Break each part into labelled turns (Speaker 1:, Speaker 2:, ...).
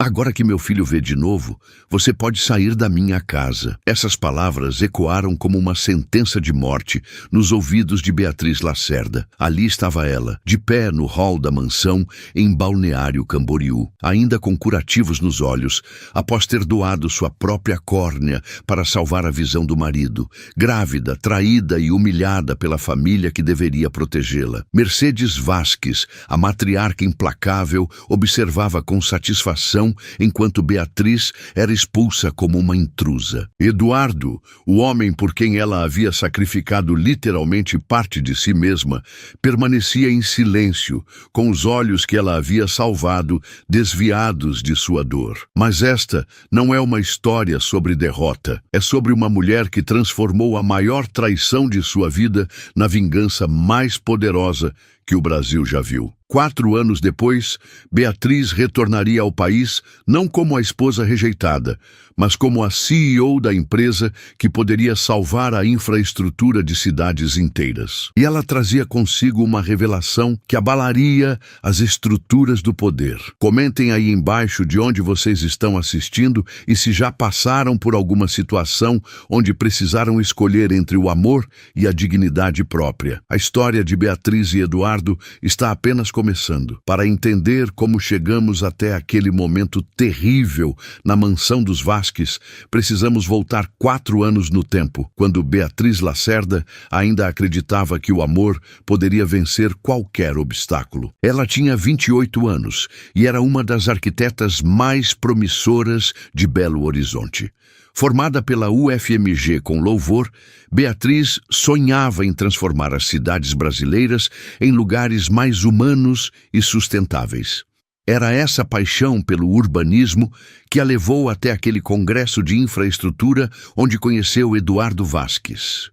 Speaker 1: Agora que meu filho vê de novo, você pode sair da minha casa. Essas palavras ecoaram como uma sentença de morte nos ouvidos de Beatriz Lacerda. Ali estava ela, de pé no hall da mansão em Balneário Camboriú, ainda com curativos nos olhos, após ter doado sua própria córnea para salvar a visão do marido, grávida, traída e humilhada pela família que deveria protegê-la. Mercedes Vasques, a matriarca implacável, observava com satisfação enquanto Beatriz era expulsa como uma intrusa. Eduardo, o homem por quem ela havia sacrificado literalmente parte de si mesma, permanecia em silêncio, com os olhos que ela havia salvado desviados de sua dor. Mas esta não é uma história sobre derrota. É sobre uma mulher que transformou a maior traição de sua vida na vingança mais poderosa que o Brasil já viu. 4 anos depois, Beatriz retornaria ao país não como a esposa rejeitada, mas como a CEO da empresa que poderia salvar a infraestrutura de cidades inteiras. E ela trazia consigo uma revelação que abalaria as estruturas do poder. Comentem aí embaixo de onde vocês estão assistindo e se já passaram por alguma situação onde precisaram escolher entre o amor e a dignidade própria. A história de Beatriz e Eduardo está apenas começando. Para entender como chegamos até aquele momento terrível na mansão dos Vasques, precisamos voltar 4 anos no tempo, quando Beatriz Lacerda ainda acreditava que o amor poderia vencer qualquer obstáculo. Ela tinha 28 anos e era uma das arquitetas mais promissoras de Belo Horizonte. Formada pela UFMG com louvor, Beatriz sonhava em transformar as cidades brasileiras em lugares mais humanos e sustentáveis. Era essa paixão pelo urbanismo que a levou até aquele congresso de infraestrutura onde conheceu Eduardo Vasques.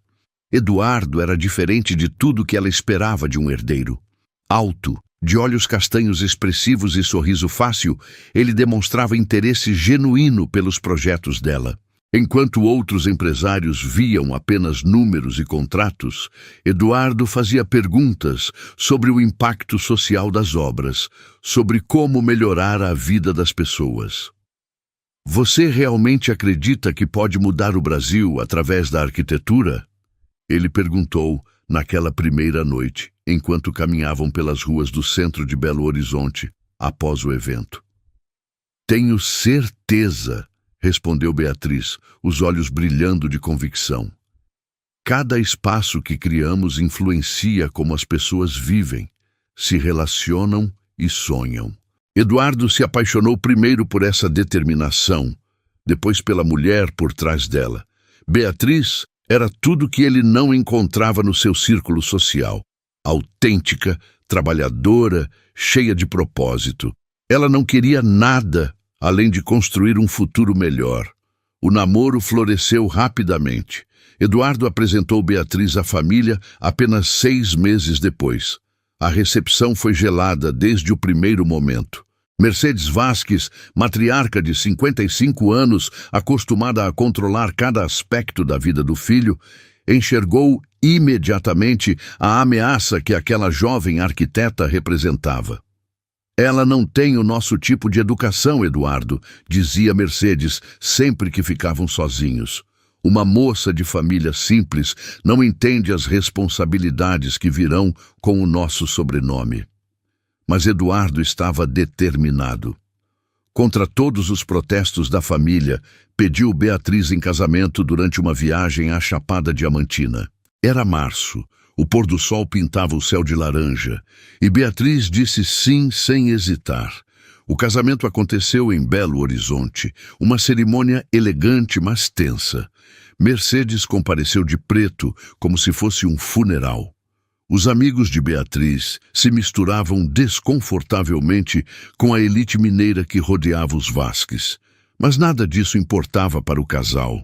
Speaker 1: Eduardo era diferente de tudo que ela esperava de um herdeiro. Alto, de olhos castanhos expressivos e sorriso fácil, ele demonstrava interesse genuíno pelos projetos dela. Enquanto outros empresários viam apenas números e contratos, Eduardo fazia perguntas sobre o impacto social das obras, sobre como melhorar a vida das pessoas. Você realmente acredita que pode mudar o Brasil através da arquitetura? Ele perguntou naquela primeira noite, enquanto caminhavam pelas ruas do centro de Belo Horizonte, após o evento. Tenho certeza, respondeu Beatriz, os olhos brilhando de convicção. Cada espaço que criamos influencia como as pessoas vivem, se relacionam e sonham. Eduardo se apaixonou primeiro por essa determinação, depois pela mulher por trás dela. Beatriz era tudo que ele não encontrava no seu círculo social. Autêntica, trabalhadora, cheia de propósito. Ela não queria nada além de construir um futuro melhor. O namoro floresceu rapidamente. Eduardo apresentou Beatriz à família apenas 6 meses depois. A recepção foi gelada desde o primeiro momento. Mercedes Vasques, matriarca de 55 anos, acostumada a controlar cada aspecto da vida do filho, enxergou imediatamente a ameaça que aquela jovem arquiteta representava. Ela não tem o nosso tipo de educação, Eduardo, dizia Mercedes sempre que ficavam sozinhos. Uma moça de família simples não entende as responsabilidades que virão com o nosso sobrenome. Mas Eduardo estava determinado. Contra todos os protestos da família, pediu Beatriz em casamento durante uma viagem à Chapada Diamantina. Era março. O pôr do sol pintava o céu de laranja, e Beatriz disse sim sem hesitar. O casamento aconteceu em Belo Horizonte, uma cerimônia elegante, mas tensa. Mercedes compareceu de preto, como se fosse um funeral. Os amigos de Beatriz se misturavam desconfortavelmente com a elite mineira que rodeava os Vasques. Mas nada disso importava para o casal.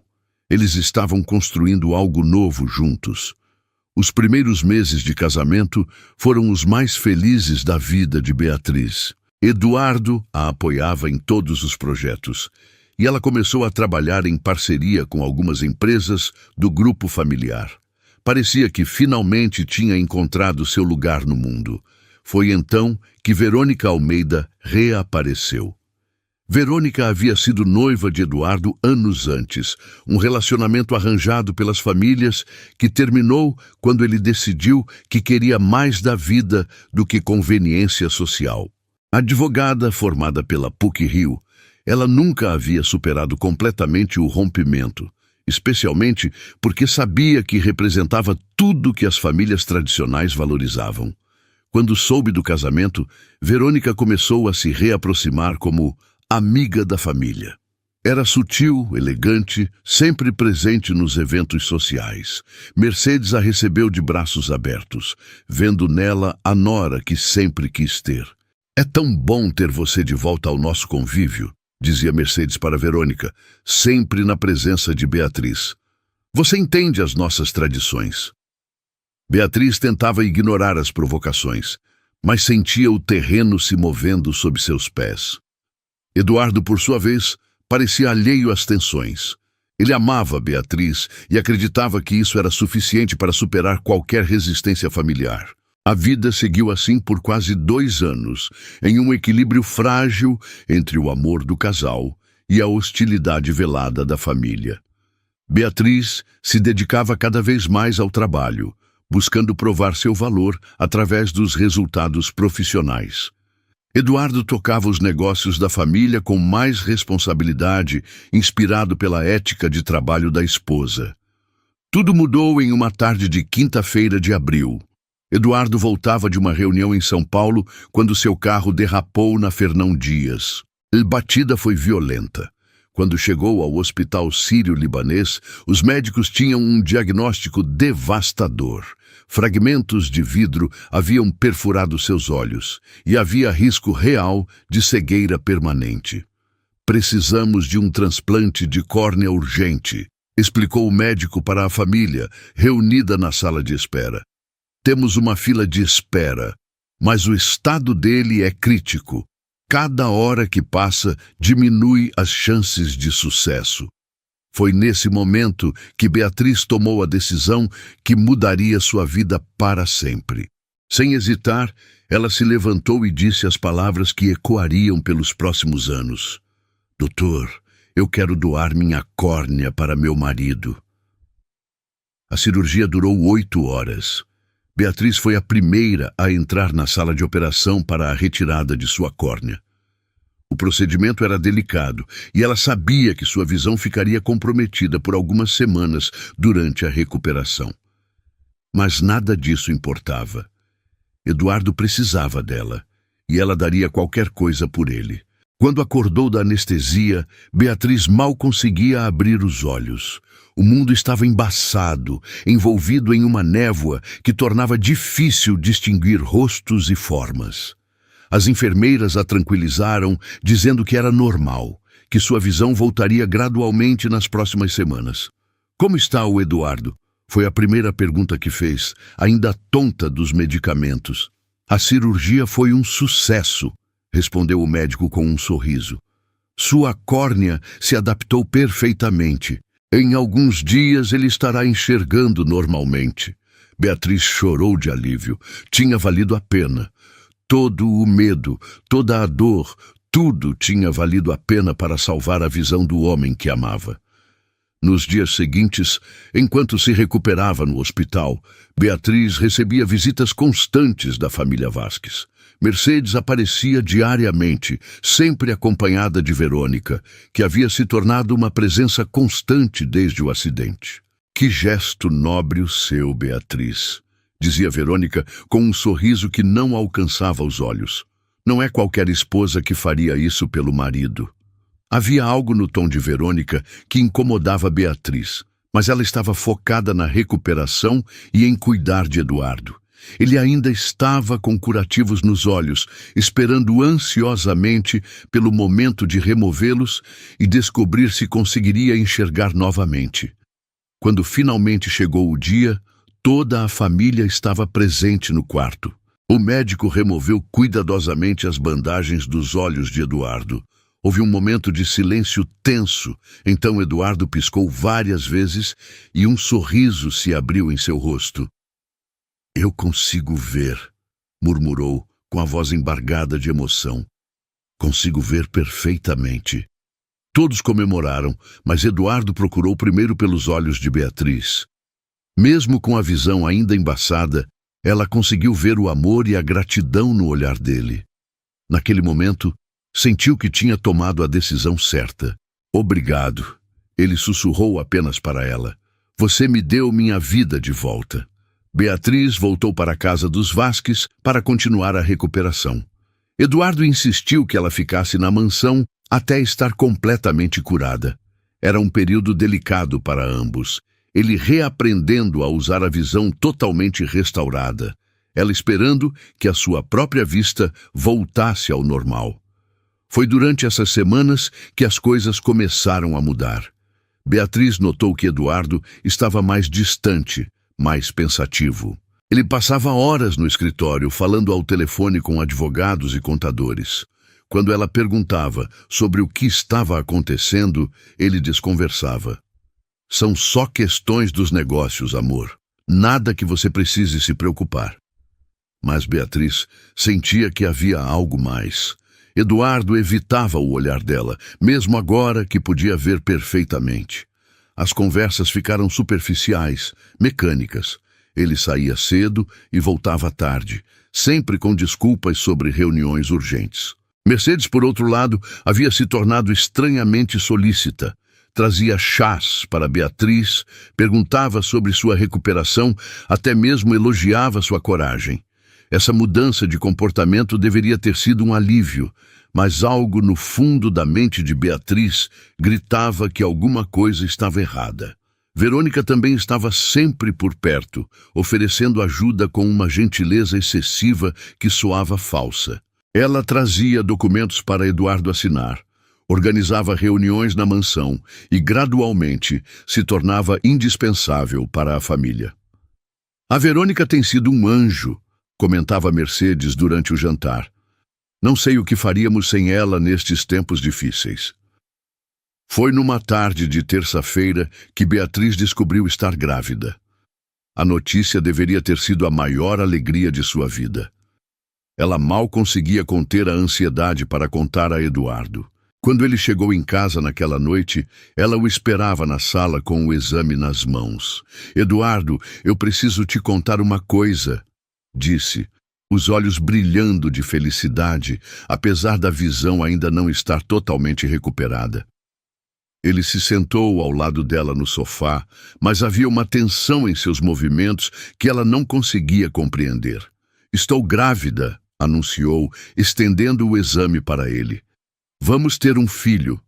Speaker 1: Eles estavam construindo algo novo juntos. Os primeiros meses de casamento foram os mais felizes da vida de Beatriz. Eduardo a apoiava em todos os projetos, e ela começou a trabalhar em parceria com algumas empresas do grupo familiar. Parecia que finalmente tinha encontrado seu lugar no mundo. Foi então que Verônica Almeida reapareceu. Verônica havia sido noiva de Eduardo anos antes, um relacionamento arranjado pelas famílias que terminou quando ele decidiu que queria mais da vida do que conveniência social. Advogada formada pela PUC-Rio, ela nunca havia superado completamente o rompimento, especialmente porque sabia que representava tudo que as famílias tradicionais valorizavam. Quando soube do casamento, Verônica começou a se reaproximar como amiga da família. Era sutil, elegante, sempre presente nos eventos sociais. Mercedes a recebeu de braços abertos, vendo nela a nora que sempre quis ter. "É tão bom ter você de volta ao nosso convívio", dizia Mercedes para Verônica, sempre na presença de Beatriz. "Você entende as nossas tradições." Beatriz tentava ignorar as provocações, mas sentia o terreno se movendo sob seus pés. Eduardo, por sua vez, parecia alheio às tensões. Ele amava Beatriz e acreditava que isso era suficiente para superar qualquer resistência familiar. A vida seguiu assim por quase 2 anos, em um equilíbrio frágil entre o amor do casal e a hostilidade velada da família. Beatriz se dedicava cada vez mais ao trabalho, buscando provar seu valor através dos resultados profissionais. Eduardo tocava os negócios da família com mais responsabilidade, inspirado pela ética de trabalho da esposa. Tudo mudou em uma tarde de quinta-feira de abril. Eduardo voltava de uma reunião em São Paulo quando seu carro derrapou na Fernão Dias. A batida foi violenta. Quando chegou ao hospital sírio-libanês, os médicos tinham um diagnóstico devastador. Fragmentos de vidro haviam perfurado seus olhos e havia risco real de cegueira permanente. "Precisamos de um transplante de córnea urgente", explicou o médico para a família, reunida na sala de espera. "Temos uma fila de espera, mas o estado dele é crítico. Cada hora que passa diminui as chances de sucesso." Foi nesse momento que Beatriz tomou a decisão que mudaria sua vida para sempre. Sem hesitar, ela se levantou e disse as palavras que ecoariam pelos próximos anos. "Doutor, eu quero doar minha córnea para meu marido." A cirurgia durou 8 horas. Beatriz foi a primeira a entrar na sala de operação para a retirada de sua córnea. O procedimento era delicado e ela sabia que sua visão ficaria comprometida por algumas semanas durante a recuperação. Mas nada disso importava. Eduardo precisava dela e ela daria qualquer coisa por ele. Quando acordou da anestesia, Beatriz mal conseguia abrir os olhos. O mundo estava embaçado, envolvido em uma névoa que tornava difícil distinguir rostos e formas. As enfermeiras a tranquilizaram, dizendo que era normal, que sua visão voltaria gradualmente nas próximas semanas. "Como está o Eduardo?" foi a primeira pergunta que fez, ainda tonta dos medicamentos. "A cirurgia foi um sucesso", respondeu o médico com um sorriso. "Sua córnea se adaptou perfeitamente. Em alguns dias ele estará enxergando normalmente." Beatriz chorou de alívio. Tinha valido a pena. Todo o medo, toda a dor, tudo tinha valido a pena para salvar a visão do homem que amava. Nos dias seguintes, enquanto se recuperava no hospital, Beatriz recebia visitas constantes da família Vasques. Mercedes aparecia diariamente, sempre acompanhada de Verônica, que havia se tornado uma presença constante desde o acidente. "Que gesto nobre o seu, Beatriz", dizia Verônica com um sorriso que não alcançava os olhos. Não é qualquer esposa que faria isso pelo marido. Havia algo no tom de Verônica que incomodava Beatriz, mas ela estava focada na recuperação e em cuidar de Eduardo. Ele ainda estava com curativos nos olhos, esperando ansiosamente pelo momento de removê-los e descobrir se conseguiria enxergar novamente. Quando finalmente chegou o dia, toda a família estava presente no quarto. O médico removeu cuidadosamente as bandagens dos olhos de Eduardo. Houve um momento de silêncio tenso, então Eduardo piscou várias vezes e um sorriso se abriu em seu rosto. "Eu consigo ver", murmurou, com a voz embargada de emoção. Consigo ver perfeitamente. Todos comemoraram, mas Eduardo procurou primeiro pelos olhos de Beatriz. Mesmo com a visão ainda embaçada, ela conseguiu ver o amor e a gratidão no olhar dele. Naquele momento, sentiu que tinha tomado a decisão certa. Obrigado, ele sussurrou apenas para ela. Você me deu minha vida de volta. Beatriz voltou para a casa dos Vasques para continuar a recuperação. Eduardo insistiu que ela ficasse na mansão até estar completamente curada. Era um período delicado para ambos, ele reaprendendo a usar a visão totalmente restaurada, ela esperando que a sua própria vista voltasse ao normal. Foi durante essas semanas que as coisas começaram a mudar. Beatriz notou que Eduardo estava mais distante, mais pensativo. Ele passava horas no escritório falando ao telefone com advogados e contadores. Quando ela perguntava sobre o que estava acontecendo, ele desconversava. São só questões dos negócios, amor. Nada que você precise se preocupar. Mas Beatriz sentia que havia algo mais. Eduardo evitava o olhar dela, mesmo agora que podia ver perfeitamente. As conversas ficaram superficiais, mecânicas. Ele saía cedo e voltava tarde, sempre com desculpas sobre reuniões urgentes. Mercedes, por outro lado, havia se tornado estranhamente solícita. Trazia chás para Beatriz, perguntava sobre sua recuperação, até mesmo elogiava sua coragem. Essa mudança de comportamento deveria ter sido um alívio, mas algo no fundo da mente de Beatriz gritava que alguma coisa estava errada. Verônica também estava sempre por perto, oferecendo ajuda com uma gentileza excessiva que soava falsa. Ela trazia documentos para Eduardo assinar, organizava reuniões na mansão e, gradualmente, se tornava indispensável para a família. A Verônica tem sido um anjo, comentava Mercedes durante o jantar. Não sei o que faríamos sem ela nestes tempos difíceis. Foi numa tarde de terça-feira que Beatriz descobriu estar grávida. A notícia deveria ter sido a maior alegria de sua vida. Ela mal conseguia conter a ansiedade para contar a Eduardo. Quando ele chegou em casa naquela noite, ela o esperava na sala com o exame nas mãos. Eduardo, eu preciso te contar uma coisa, disse, os olhos brilhando de felicidade, apesar da visão ainda não estar totalmente recuperada. Ele se sentou ao lado dela no sofá, mas havia uma tensão em seus movimentos que ela não conseguia compreender. Estou grávida, anunciou, estendendo o exame para ele. Vamos ter um filho.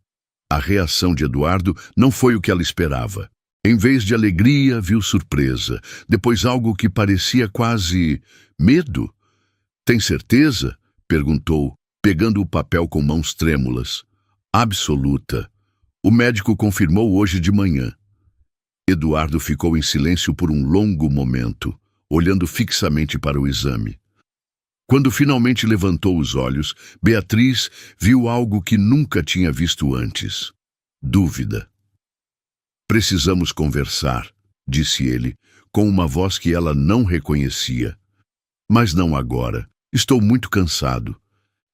Speaker 1: A reação de Eduardo não foi o que ela esperava. Em vez de alegria, viu surpresa, depois algo que parecia quase medo. Tem certeza? Perguntou, pegando o papel com mãos trêmulas. Absoluta. O médico confirmou hoje de manhã. Eduardo ficou em silêncio por um longo momento, olhando fixamente para o exame. Quando finalmente levantou os olhos, Beatriz viu algo que nunca tinha visto antes. Dúvida. Precisamos conversar, disse ele, com uma voz que ela não reconhecia. Mas não agora. Estou muito cansado.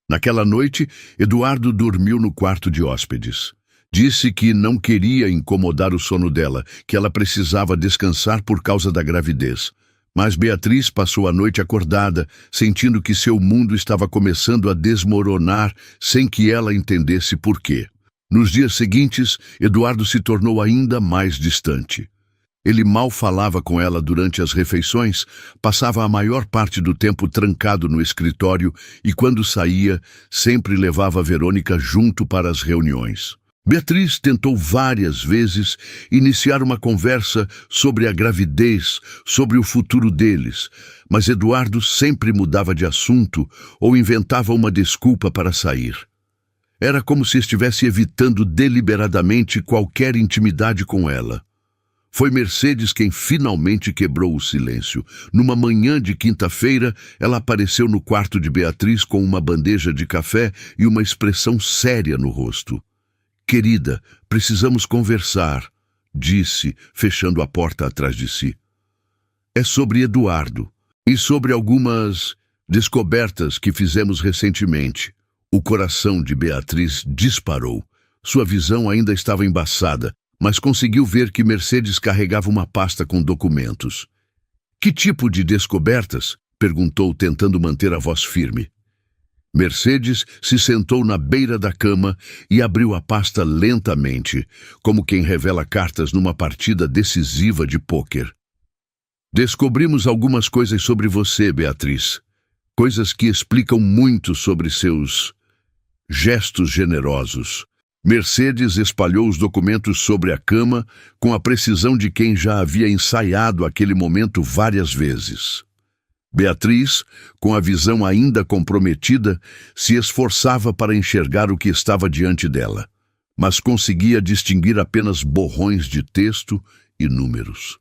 Speaker 1: Naquela noite, Eduardo dormiu no quarto de hóspedes. Disse que não queria incomodar o sono dela, que ela precisava descansar por causa da gravidez. Mas Beatriz passou a noite acordada, sentindo que seu mundo estava começando a desmoronar sem que ela entendesse por quê. Nos dias seguintes, Eduardo se tornou ainda mais distante. Ele mal falava com ela durante as refeições, passava a maior parte do tempo trancado no escritório e, quando saía, sempre levava Verônica junto para as reuniões. Beatriz tentou várias vezes iniciar uma conversa sobre a gravidez, sobre o futuro deles, mas Eduardo sempre mudava de assunto ou inventava uma desculpa para sair. Era como se estivesse evitando deliberadamente qualquer intimidade com ela. Foi Mercedes quem finalmente quebrou o silêncio. Numa manhã de quinta-feira, ela apareceu no quarto de Beatriz com uma bandeja de café e uma expressão séria no rosto. Querida, precisamos conversar, disse, fechando a porta atrás de si. É sobre Eduardo e sobre algumas descobertas que fizemos recentemente. O coração de Beatriz disparou. Sua visão ainda estava embaçada, mas conseguiu ver que Mercedes carregava uma pasta com documentos. Que tipo de descobertas? Perguntou, tentando manter a voz firme. Mercedes se sentou na beira da cama e abriu a pasta lentamente, como quem revela cartas numa partida decisiva de pôquer. Descobrimos algumas coisas sobre você, Beatriz. Coisas que explicam muito sobre seus gestos generosos. Mercedes espalhou os documentos sobre a cama com a precisão de quem já havia ensaiado aquele momento várias vezes. Beatriz, com a visão ainda comprometida, se esforçava para enxergar o que estava diante dela, mas conseguia distinguir apenas borrões de texto e números.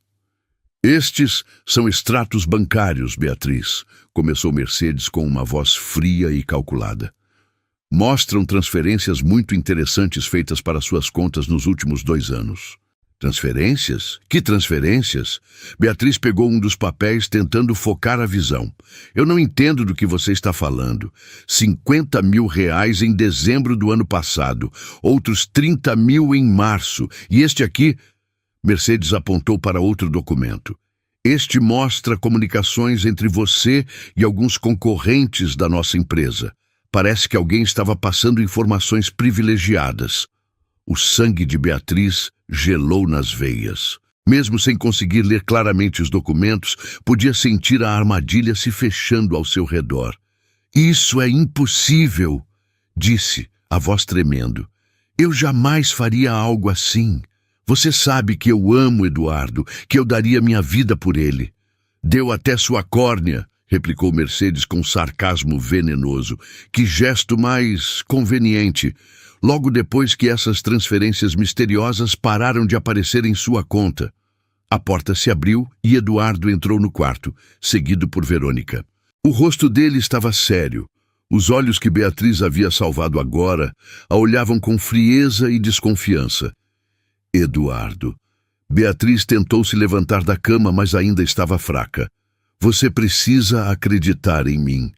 Speaker 1: Estes são extratos bancários, Beatriz, começou Mercedes com uma voz fria e calculada. Mostram transferências muito interessantes feitas para suas contas nos últimos 2 anos. Transferências? Que transferências? Beatriz pegou um dos papéis tentando focar a visão. Eu não entendo do que você está falando. 50 mil reais em dezembro do ano passado, outros 30 mil em março. E este aqui... Mercedes apontou para outro documento. Este mostra comunicações entre você e alguns concorrentes da nossa empresa. Parece que alguém estava passando informações privilegiadas. O sangue de Beatriz gelou nas veias. Mesmo sem conseguir ler claramente os documentos, podia sentir a armadilha se fechando ao seu redor. Isso é impossível, disse, a voz tremendo. Eu jamais faria algo assim. Você sabe que eu amo Eduardo, que eu daria minha vida por ele. Deu até sua córnea, replicou Mercedes com sarcasmo venenoso. Que gesto mais conveniente. Logo depois que essas transferências misteriosas pararam de aparecer em sua conta. A porta se abriu e Eduardo entrou no quarto, seguido por Verônica. O rosto dele estava sério. Os olhos que Beatriz havia salvado agora a olhavam com frieza e desconfiança. Eduardo. Beatriz tentou se levantar da cama, mas ainda estava fraca. Você precisa acreditar em mim.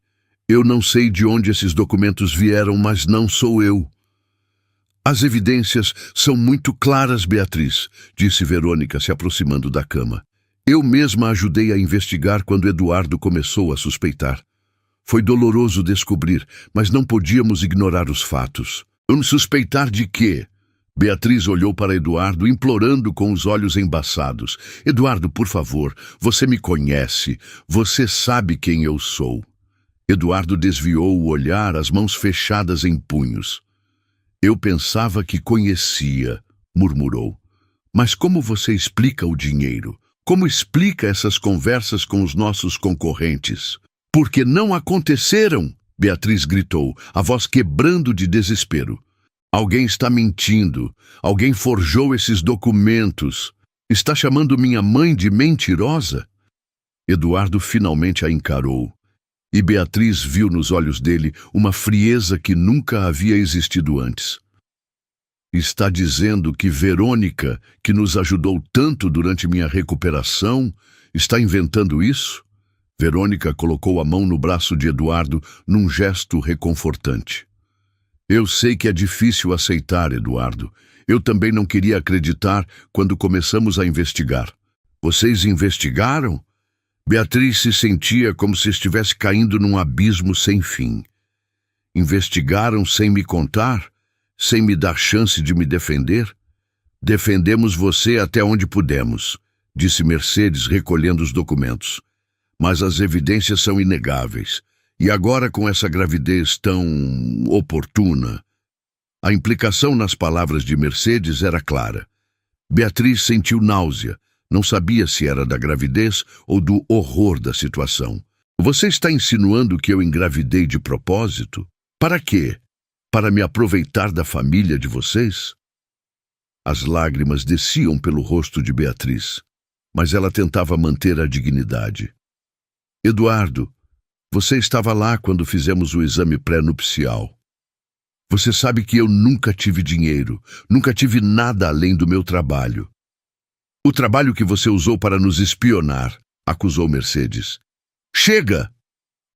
Speaker 1: Eu não sei de onde esses documentos vieram, mas não sou eu. As evidências são muito claras, Beatriz, disse Verônica, se aproximando da cama. Eu mesma ajudei a investigar quando Eduardo começou a suspeitar. Foi doloroso descobrir, mas não podíamos ignorar os fatos. Suspeitar de quê? Beatriz olhou para Eduardo, implorando com os olhos embaçados. Eduardo, por favor, você me conhece. Você sabe quem eu sou. Eduardo desviou o olhar, as mãos fechadas em punhos. Eu pensava que conhecia, murmurou. Mas como você explica o dinheiro? Como explica essas conversas com os nossos concorrentes? Porque não aconteceram, Beatriz gritou, a voz quebrando de desespero. Alguém está mentindo. Alguém forjou esses documentos. Está chamando minha mãe de mentirosa? Eduardo finalmente a encarou. E Beatriz viu nos olhos dele uma frieza que nunca havia existido antes. Está dizendo que Verônica, que nos ajudou tanto durante minha recuperação, está inventando isso? Verônica colocou a mão no braço de Eduardo num gesto reconfortante. Eu sei que é difícil aceitar, Eduardo. Eu também não queria acreditar quando começamos a investigar. Vocês investigaram? Beatriz se sentia como se estivesse caindo num abismo sem fim. Investigaram sem me contar? Sem me dar chance de me defender? Defendemos você até onde pudemos, disse Mercedes, recolhendo os documentos. Mas as evidências são inegáveis. E agora com essa gravidez tão oportuna? A implicação nas palavras de Mercedes era clara. Beatriz sentiu náusea. Não sabia se era da gravidez ou do horror da situação. Você está insinuando que eu engravidei de propósito? Para quê? Para me aproveitar da família de vocês? As lágrimas desciam pelo rosto de Beatriz, mas ela tentava manter a dignidade. Eduardo, você estava lá quando fizemos o exame pré-nupcial. Você sabe que eu nunca tive dinheiro, nunca tive nada além do meu trabalho. O trabalho que você usou para nos espionar, acusou Mercedes. Chega!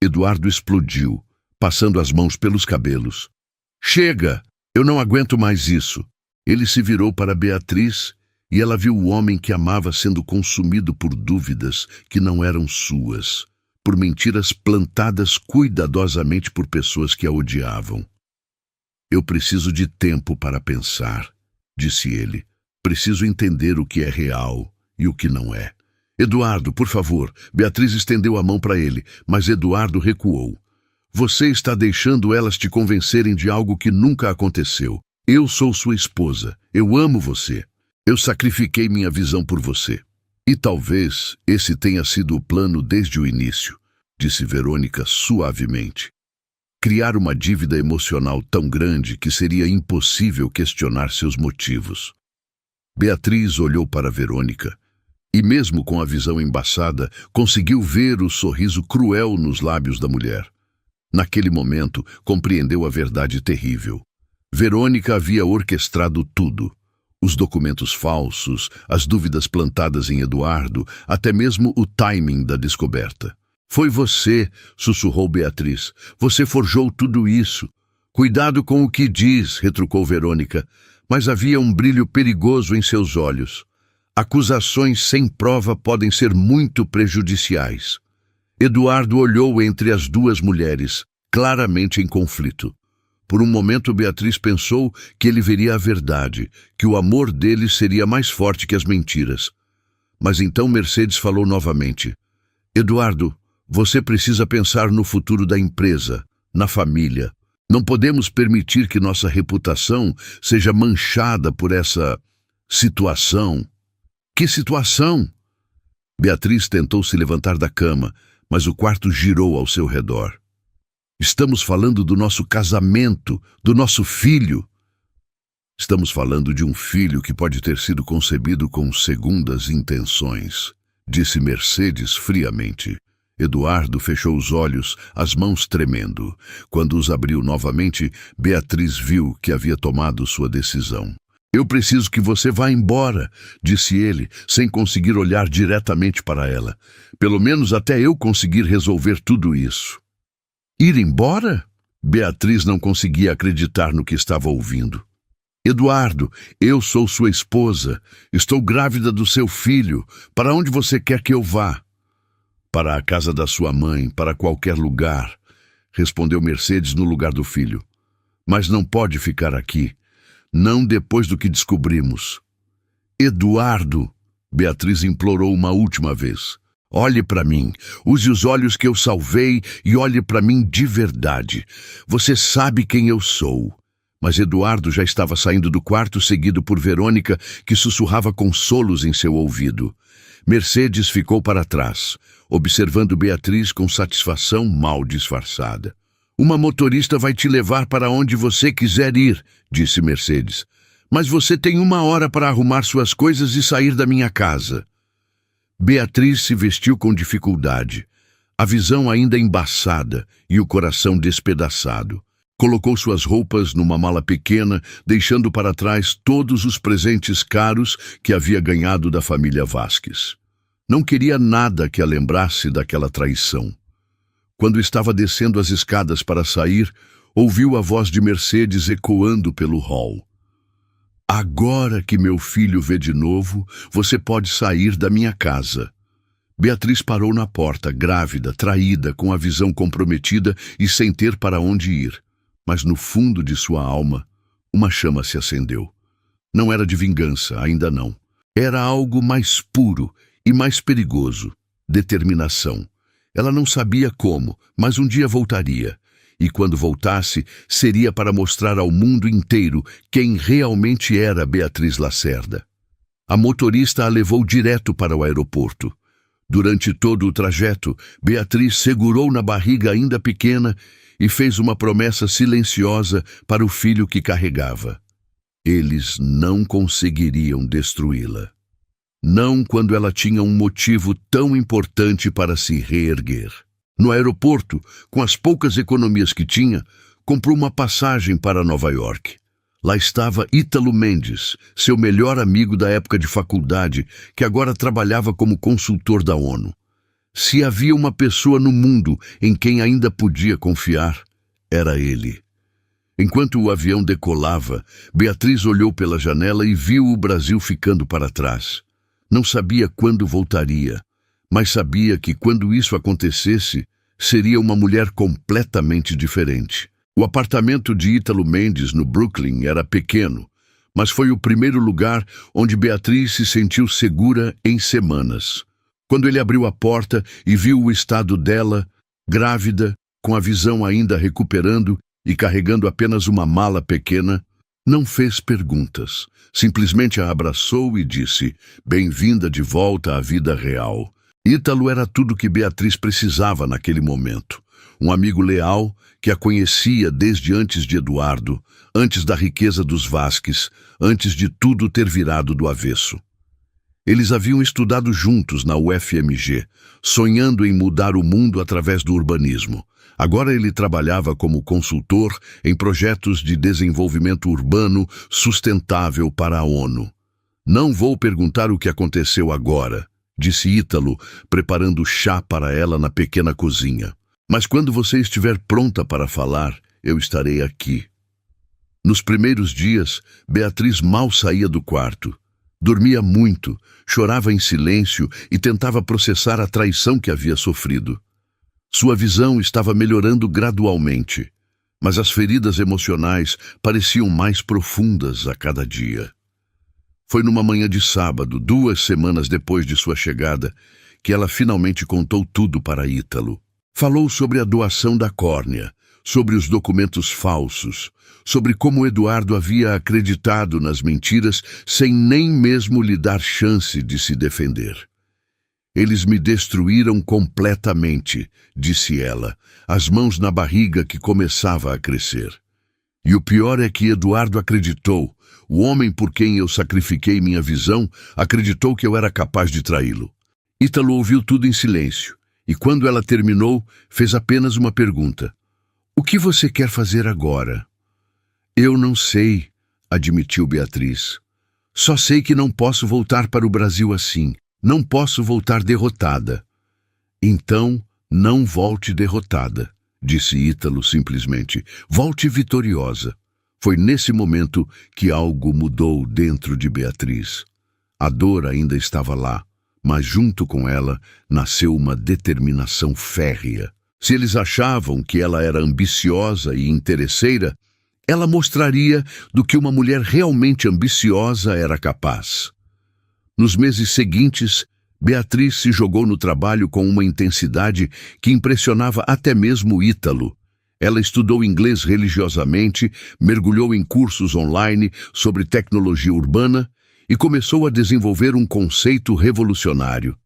Speaker 1: Eduardo explodiu, passando as mãos pelos cabelos. Chega! Eu não aguento mais isso. Ele se virou para Beatriz e ela viu o homem que amava sendo consumido por dúvidas que não eram suas, por mentiras plantadas cuidadosamente por pessoas que a odiavam. Eu preciso de tempo para pensar, disse ele. Preciso entender o que é real e o que não é. Eduardo, por favor. Beatriz estendeu a mão para ele, mas Eduardo recuou. Você está deixando elas te convencerem de algo que nunca aconteceu. Eu sou sua esposa. Eu amo você. Eu sacrifiquei minha visão por você. E talvez esse tenha sido o plano desde o início, disse Verônica suavemente. Criar uma dívida emocional tão grande que seria impossível questionar seus motivos. Beatriz olhou para Verônica e, mesmo com a visão embaçada, conseguiu ver o sorriso cruel nos lábios da mulher. Naquele momento, compreendeu a verdade terrível. Verônica havia orquestrado tudo. Os documentos falsos, as dúvidas plantadas em Eduardo, até mesmo o timing da descoberta. Foi você, sussurrou Beatriz. Você forjou tudo isso. Cuidado com o que diz, retrucou Verônica, mas havia um brilho perigoso em seus olhos. Acusações sem prova podem ser muito prejudiciais. Eduardo olhou entre as duas mulheres, claramente em conflito. Por um momento, Beatriz pensou que ele veria a verdade, que o amor deles seria mais forte que as mentiras. Mas então Mercedes falou novamente. Eduardo, você precisa pensar no futuro da empresa, na família. Não podemos permitir que nossa reputação seja manchada por essa situação. Que situação? Beatriz tentou se levantar da cama, mas o quarto girou ao seu redor. Estamos falando do nosso casamento, do nosso filho. Estamos falando de um filho que pode ter sido concebido com segundas intenções, disse Mercedes friamente. Eduardo fechou os olhos, as mãos tremendo. Quando os abriu novamente, Beatriz viu que havia tomado sua decisão. Eu preciso que você vá embora, disse ele, sem conseguir olhar diretamente para ela. Pelo menos até eu conseguir resolver tudo isso. Ir embora? Beatriz não conseguia acreditar no que estava ouvindo. Eduardo, eu sou sua esposa. Estou grávida do seu filho. Para onde você quer que eu vá? Para a casa da sua mãe, para qualquer lugar, respondeu Mercedes no lugar do filho. Mas não pode ficar aqui. Não depois do que descobrimos. Eduardo, Beatriz implorou uma última vez. Olhe para mim, use os olhos que eu salvei e olhe para mim de verdade. Você sabe quem eu sou. Mas Eduardo já estava saindo do quarto, seguido por Verônica, que sussurrava consolos em seu ouvido. Mercedes ficou para trás, observando Beatriz com satisfação mal disfarçada. Uma motorista vai te levar para onde você quiser ir, disse Mercedes. Mas você tem 1 hora para arrumar suas coisas e sair da minha casa. Beatriz se vestiu com dificuldade, a visão ainda embaçada e o coração despedaçado. Colocou suas roupas numa mala pequena, deixando para trás todos os presentes caros que havia ganhado da família Vasques. Não queria nada que a lembrasse daquela traição. Quando estava descendo as escadas para sair, ouviu a voz de Mercedes ecoando pelo hall. Agora que meu filho vê de novo, você pode sair da minha casa. Beatriz parou na porta, grávida, traída, com a visão comprometida e sem ter para onde ir. Mas no fundo de sua alma, uma chama se acendeu. Não era de vingança, ainda não. Era algo mais puro e mais perigoso. Determinação. Ela não sabia como, mas um dia voltaria. E quando voltasse, seria para mostrar ao mundo inteiro quem realmente era Beatriz Lacerda. A motorista a levou direto para o aeroporto. Durante todo o trajeto, Beatriz segurou na barriga ainda pequena e fez uma promessa silenciosa para o filho que carregava. Eles não conseguiriam destruí-la. Não quando ela tinha um motivo tão importante para se reerguer. No aeroporto, com as poucas economias que tinha, comprou uma passagem para Nova York. Lá estava Ítalo Mendes, seu melhor amigo da época de faculdade, que agora trabalhava como consultor da ONU. Se havia uma pessoa no mundo em quem ainda podia confiar, era ele. Enquanto o avião decolava, Beatriz olhou pela janela e viu o Brasil ficando para trás. Não sabia quando voltaria, mas sabia que quando isso acontecesse, seria uma mulher completamente diferente. O apartamento de Ítalo Mendes, no Brooklyn, era pequeno, mas foi o primeiro lugar onde Beatriz se sentiu segura em semanas. Quando ele abriu a porta e viu o estado dela, grávida, com a visão ainda recuperando e carregando apenas uma mala pequena, não fez perguntas. Simplesmente a abraçou e disse: "Bem-vinda de volta à vida real." Ítalo era tudo que Beatriz precisava naquele momento. Um amigo leal que a conhecia desde antes de Eduardo, antes da riqueza dos Vasques, antes de tudo ter virado do avesso. Eles haviam estudado juntos na UFMG, sonhando em mudar o mundo através do urbanismo. Agora ele trabalhava como consultor em projetos de desenvolvimento urbano sustentável para a ONU. "Não vou perguntar o que aconteceu agora", disse Ítalo, preparando chá para ela na pequena cozinha. "Mas quando você estiver pronta para falar, eu estarei aqui." Nos primeiros dias, Beatriz mal saía do quarto. Dormia muito, chorava em silêncio e tentava processar a traição que havia sofrido. Sua visão estava melhorando gradualmente, mas as feridas emocionais pareciam mais profundas a cada dia. Foi numa manhã de sábado, 2 semanas depois de sua chegada, que ela finalmente contou tudo para Ítalo. Falou sobre a doação da córnea, sobre os documentos falsos, sobre como Eduardo havia acreditado nas mentiras sem nem mesmo lhe dar chance de se defender. "Eles me destruíram completamente", disse ela, as mãos na barriga que começava a crescer. "E o pior é que Eduardo acreditou. O homem por quem eu sacrifiquei minha visão acreditou que eu era capaz de traí-lo." Ítalo ouviu tudo em silêncio, e quando ela terminou, fez apenas uma pergunta: "O que você quer fazer agora?" "Eu não sei", admitiu Beatriz. "Só sei que não posso voltar para o Brasil assim. Não posso voltar derrotada." "Então, não volte derrotada", disse Ítalo simplesmente. "Volte vitoriosa." Foi nesse momento que algo mudou dentro de Beatriz. A dor ainda estava lá, mas junto com ela nasceu uma determinação férrea. Se eles achavam que ela era ambiciosa e interesseira, ela mostraria do que uma mulher realmente ambiciosa era capaz. Nos meses seguintes, Beatriz se jogou no trabalho com uma intensidade que impressionava até mesmo Ítalo. Ela estudou inglês religiosamente, mergulhou em cursos online sobre tecnologia urbana e começou a desenvolver um conceito revolucionário.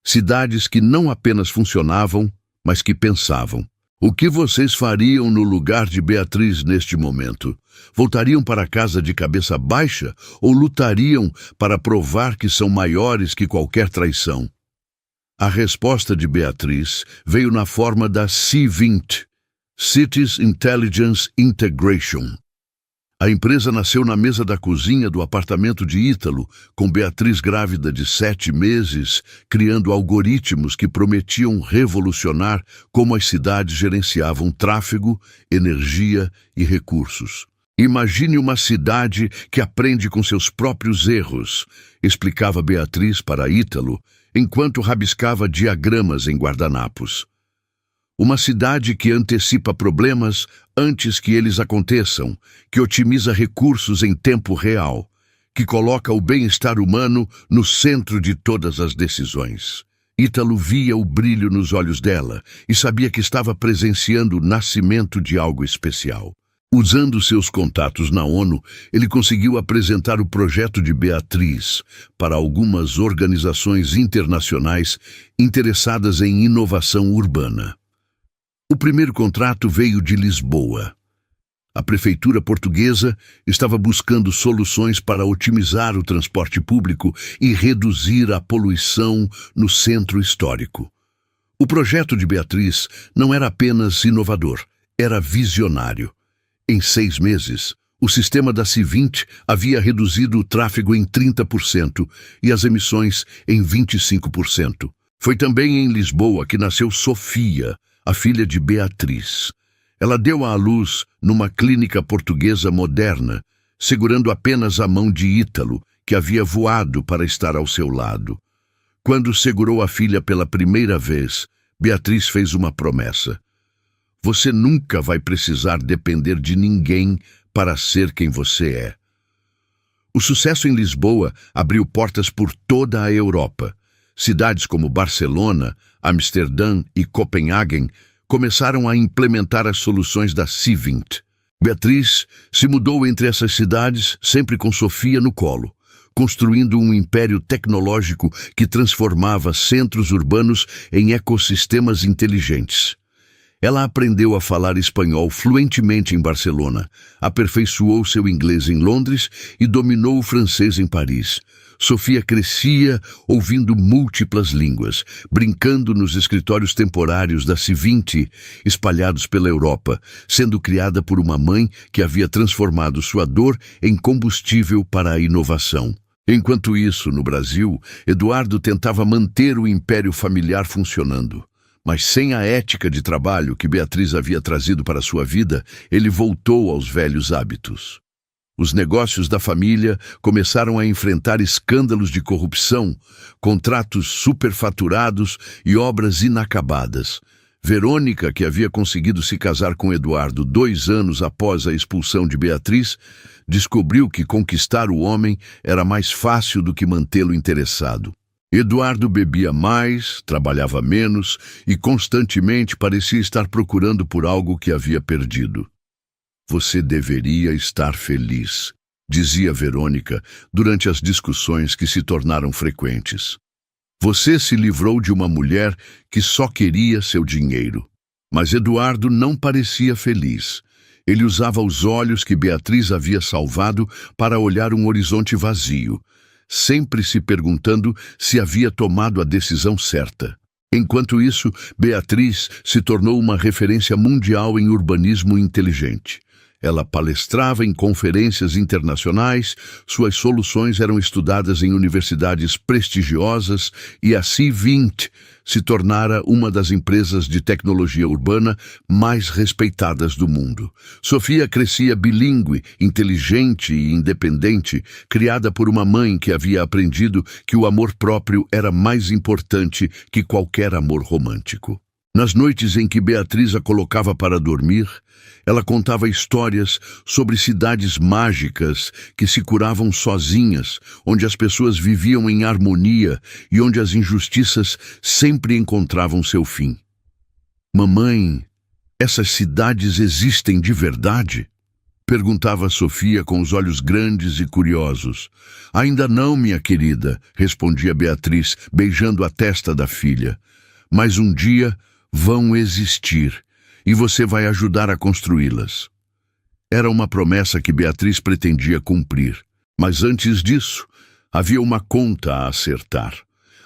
Speaker 1: Cidades que não apenas funcionavam, mas que pensavam. "O que vocês fariam no lugar de Beatriz neste momento? Voltariam para casa de cabeça baixa ou lutariam para provar que são maiores que qualquer traição?" A resposta de Beatriz veio na forma da C20, Cities Intelligence Integration. A empresa nasceu na mesa da cozinha do apartamento de Ítalo, com Beatriz grávida de 7 meses, criando algoritmos que prometiam revolucionar como as cidades gerenciavam tráfego, energia e recursos. "Imagine uma cidade que aprende com seus próprios erros", explicava Beatriz para Ítalo, enquanto rabiscava diagramas em guardanapos. "Uma cidade que antecipa problemas antes que eles aconteçam, que otimiza recursos em tempo real, que coloca o bem-estar humano no centro de todas as decisões." Ítalo via o brilho nos olhos dela e sabia que estava presenciando o nascimento de algo especial. Usando seus contatos na ONU, ele conseguiu apresentar o projeto de Beatriz para algumas organizações internacionais interessadas em inovação urbana. O primeiro contrato veio de Lisboa. A prefeitura portuguesa estava buscando soluções para otimizar o transporte público e reduzir a poluição no centro histórico. O projeto de Beatriz não era apenas inovador, era visionário. Em 6 meses, o sistema da C20 havia reduzido o tráfego em 30% e as emissões em 25%. Foi também em Lisboa que nasceu Sofia, a filha de Beatriz. Ela deu à luz numa clínica portuguesa moderna, segurando apenas a mão de Ítalo, que havia voado para estar ao seu lado. Quando segurou a filha pela primeira vez, Beatriz fez uma promessa. Você nunca vai precisar depender de ninguém para ser quem você é. O sucesso em Lisboa abriu portas por toda a Europa. Cidades como Barcelona, Amsterdã e Copenhagen começaram a implementar as soluções da C20. Beatriz se mudou entre essas cidades, sempre com Sofia no colo, construindo um império tecnológico que transformava centros urbanos em ecossistemas inteligentes. Ela aprendeu a falar espanhol fluentemente em Barcelona, aperfeiçoou seu inglês em Londres e dominou o francês em Paris. Sofia crescia ouvindo múltiplas línguas, brincando nos escritórios temporários da C20 espalhados pela Europa, sendo criada por uma mãe que havia transformado sua dor em combustível para a inovação. Enquanto isso, no Brasil, Eduardo tentava manter o império familiar funcionando. Mas sem a ética de trabalho que Beatriz havia trazido para sua vida, ele voltou aos velhos hábitos. Os negócios da família começaram a enfrentar escândalos de corrupção, contratos superfaturados e obras inacabadas. Verônica, que havia conseguido se casar com Eduardo 2 anos após a expulsão de Beatriz, descobriu que conquistar o homem era mais fácil do que mantê-lo interessado. Eduardo bebia mais, trabalhava menos e constantemente parecia estar procurando por algo que havia perdido. Você deveria estar feliz, dizia Verônica durante as discussões que se tornaram frequentes. Você se livrou de uma mulher que só queria seu dinheiro. Mas Eduardo não parecia feliz. Ele usava os olhos que Beatriz havia salvado para olhar um horizonte vazio, sempre se perguntando se havia tomado a decisão certa. Enquanto isso, Beatriz se tornou uma referência mundial em urbanismo inteligente. Ela palestrava em conferências internacionais, suas soluções eram estudadas em universidades prestigiosas e a C20 se tornara uma das empresas de tecnologia urbana mais respeitadas do mundo. Sofia crescia bilíngue, inteligente e independente, criada por uma mãe que havia aprendido que o amor próprio era mais importante que qualquer amor romântico. Nas noites em que Beatriz a colocava para dormir, ela contava histórias sobre cidades mágicas que se curavam sozinhas, onde as pessoas viviam em harmonia e onde as injustiças sempre encontravam seu fim. Mamãe, essas cidades existem de verdade? Perguntava Sofia com os olhos grandes e curiosos. Ainda não, minha querida, respondia Beatriz, beijando a testa da filha. Mas um dia vão existir, e você vai ajudar a construí-las. Era uma promessa que Beatriz pretendia cumprir. Mas antes disso, havia uma conta a acertar.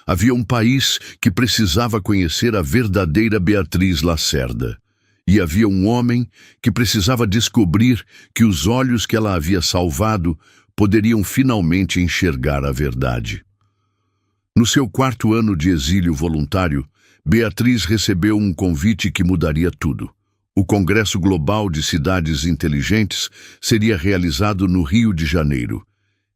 Speaker 1: Havia um país que precisava conhecer a verdadeira Beatriz Lacerda. E havia um homem que precisava descobrir que os olhos que ela havia salvado poderiam finalmente enxergar a verdade. No seu 4º ano de exílio voluntário, Beatriz recebeu um convite que mudaria tudo. O Congresso Global de Cidades Inteligentes seria realizado no Rio de Janeiro,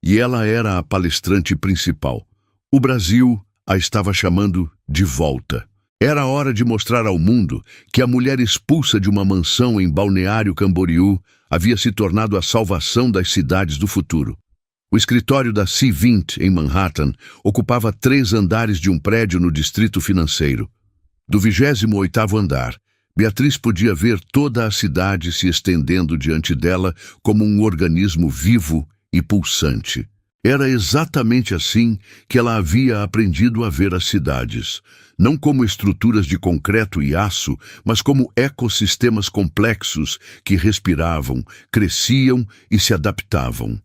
Speaker 1: e ela era a palestrante principal. O Brasil a estava chamando de volta. Era hora de mostrar ao mundo que a mulher expulsa de uma mansão em Balneário Camboriú havia se tornado a salvação das cidades do futuro. O escritório da C20 em Manhattan ocupava 3 andares de um prédio no distrito financeiro. Do 28º andar, Beatriz podia ver toda a cidade se estendendo diante dela como um organismo vivo e pulsante. Era exatamente assim que ela havia aprendido a ver as cidades, não como estruturas de concreto e aço, mas como ecossistemas complexos que respiravam, cresciam e se adaptavam.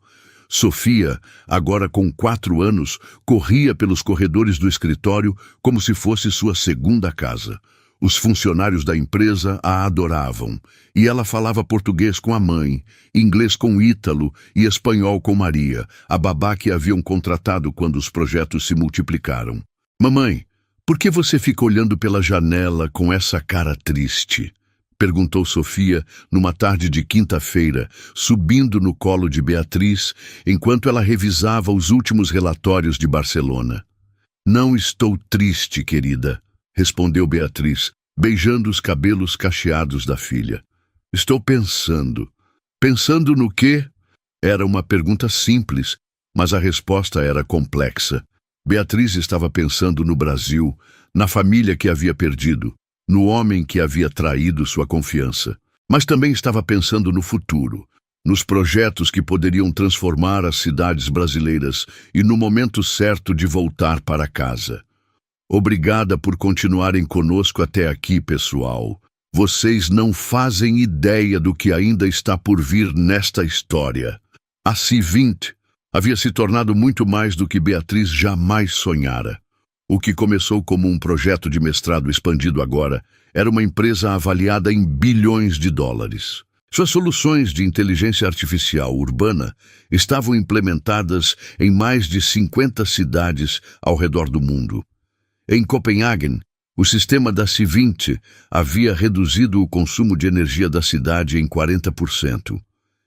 Speaker 1: Sofia, agora com 4 anos, corria pelos corredores do escritório como se fosse sua segunda casa. Os funcionários da empresa a adoravam, e ela falava português com a mãe, inglês com Ítalo e espanhol com Maria, a babá que haviam contratado quando os projetos se multiplicaram. Mamãe, por que você fica olhando pela janela com essa cara triste? Perguntou Sofia numa tarde de quinta-feira, subindo no colo de Beatriz, enquanto ela revisava os últimos relatórios de Barcelona. Não estou triste, querida, respondeu Beatriz, beijando os cabelos cacheados da filha. Estou pensando. Pensando no quê? Era uma pergunta simples, mas a resposta era complexa. Beatriz estava pensando no Brasil, na família que havia perdido, no homem que havia traído sua confiança. Mas também estava pensando no futuro, nos projetos que poderiam transformar as cidades brasileiras e no momento certo de voltar para casa. Obrigada por continuarem conosco até aqui, pessoal. Vocês não fazem ideia do que ainda está por vir nesta história. A C20 havia se tornado muito mais do que Beatriz jamais sonhara. O que começou como um projeto de mestrado expandido agora era uma empresa avaliada em bilhões de dólares. Suas soluções de inteligência artificial urbana estavam implementadas em mais de 50 cidades ao redor do mundo. Em Copenhague, o sistema da C20 havia reduzido o consumo de energia da cidade em 40%.